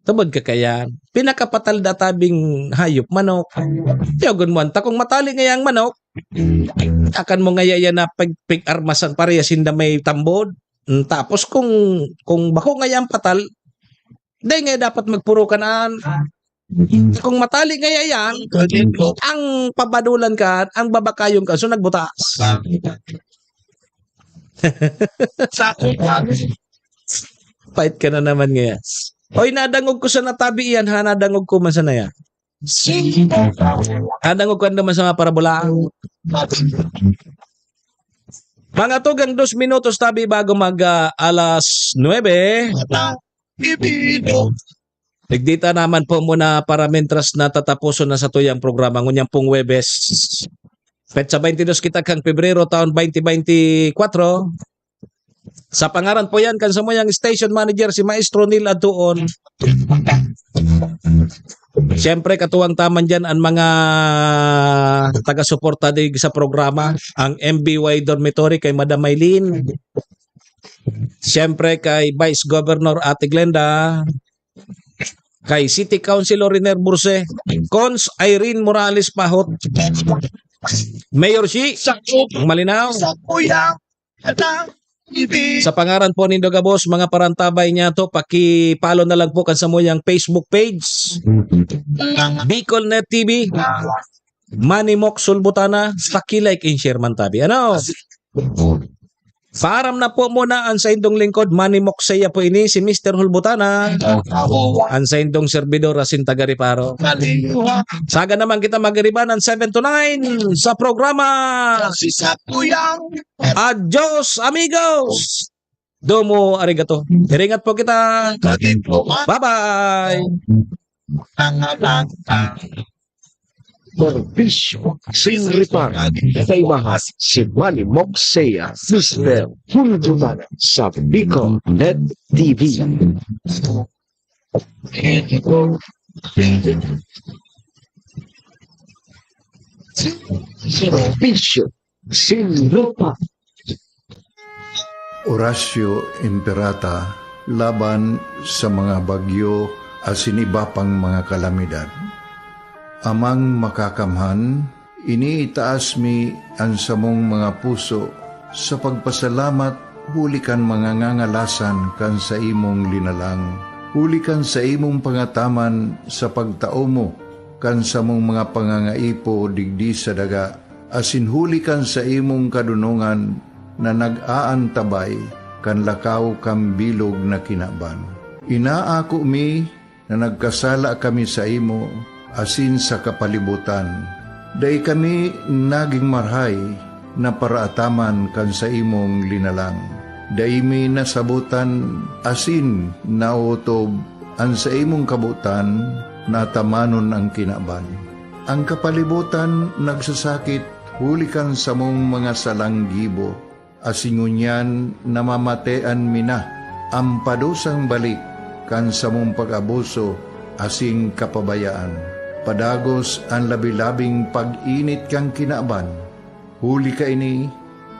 Tubod ka kaya? Pinakapatal databing hayop, manok. Tiyagon mo, anta kung matali ngayang manok, akan mo ngaya na pag-armasan parehasin na may tambod. Tapos kung bako ngayang patal, dahil nga dapat magpurukanan. Kung matali ngaya yan, ang pabadulan ka, ang babakayon ka, so nagbutas. Fight ka na naman ngayon. Hoy, nadangog ko sa natabi yan, ha? Nadangog ko man sa naya. Nadangog ko naman sa mga parabola. Mga tugang 2 minutos tabi bago mag alas 9. Nagdita naman po muna para mentras na tatapuson na sa tuyang programa. Ngunyang pong Webes. Petsa 22 kita kang Pebrero taon 2024. Sa pangaran po yan, kan sa moyang station manager si Maestro Neil Atuon. Siyempre, katuwang taman dyan ang mga taga-suporta sa programa. Ang MBY Dormitory kay Madam Maylene. Siyempre, kay Vice Governor Ate Glenda. Kay City Councilor Riner Burse. Cons Irene Morales Pahot. Mayor Shi. Malinaw. Sa pangaran po ni Dogabos, mga parantabay niya to, pakipalo na lang po kan sa moyang Facebook page. Bicol Net TV. Manimok Sulbutana. Paki-like and share man tabi. Ano? Param na po muna ang sa indong lingkod. Manimok saya po ini si Mr. Hulbutana. Ang sa indong servidor asin taga-Riparo. Saga naman kita magariban ng 7 to 9 sa programa. Adios amigos. Domo arigato. Iringat po kita. Bye-bye. Serbisyo sin reparo sa imahas si Manimok Saya Mr. Hulbutana sa Bicol Net TV. Serbisyo sin reparo. Orasyo Imperata laban sa mga bagyo asin iba pang mga kalamidad. Amang makakamhan, iniitaas mi ang samong mga puso sa pagpasalamat hulikan mga ngangalasan kan sa imong linalang. Hulikan sa imong pangataman sa pagtao mo kan sa mong mga pangangaipo digdi sa daga. Asin hulikan sa imong kadunungan na nag-aantabay kan lakaw kam bilog na kinaban. Inaako mi na nagkasala kami sa imo asin sa kapalibutan. Day kami naging marhay na paraataman kan sa imong linalang. Day mi nasabutan asin nautob ang sa imong kabutan na tamanon ang kinaban. Ang kapalibutan nagsasakit hulikan sa mong mga salanggibo. Asingunyan namamatean mina ang padusang balik kan sa mong pag-abuso asing kapabayaan. Padagos ang labi-labing pag-init kang kinaban. Huli ka ini,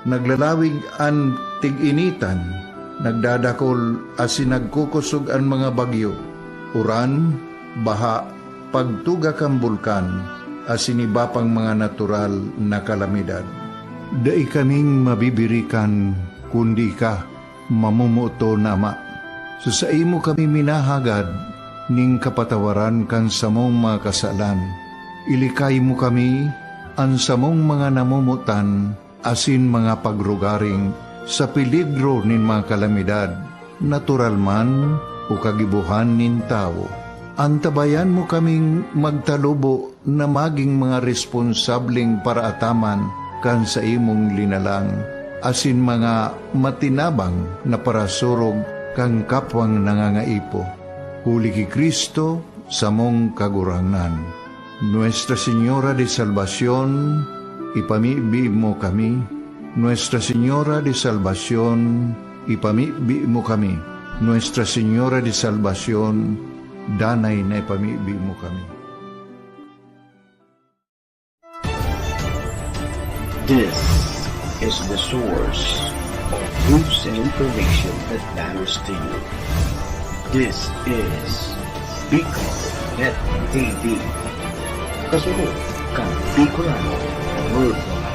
naglalawig ang tig-initan, nagdadakol asin nagkukusog ang mga bagyo. Uran, baha, pagtuga kang bulkan, asin iba pang mga natural na kalamidad. Dai kaming mabibirikan, kundi ka, mamumuto nama. So sa imo kami minahagad, ning kapatawaran kan samong mga kasalan. Ilikay mo kami, ang samong mga namumutan, asin mga pagrugaring, sa peligro nin mga kalamidad, natural man o kagibuhan nin tao. Antabayan mo kaming magtalubo na maging mga responsabling paraataman kan sa imong linalang, asin mga matinabang na parasurog kang kapwang nangangaipo. Huli ki Kristo sa mong kagurangan. Nuestra Señora de Salvación, ipamibi mo kami. Nuestra Señora de Salvación, ipamibi mo kami. Nuestra Señora de Salvación, danay na ipamibi mo kami. This is the source of news and information that matters to you. This is Bicol Net TV. Kasunod kang Bicolano Worldwide.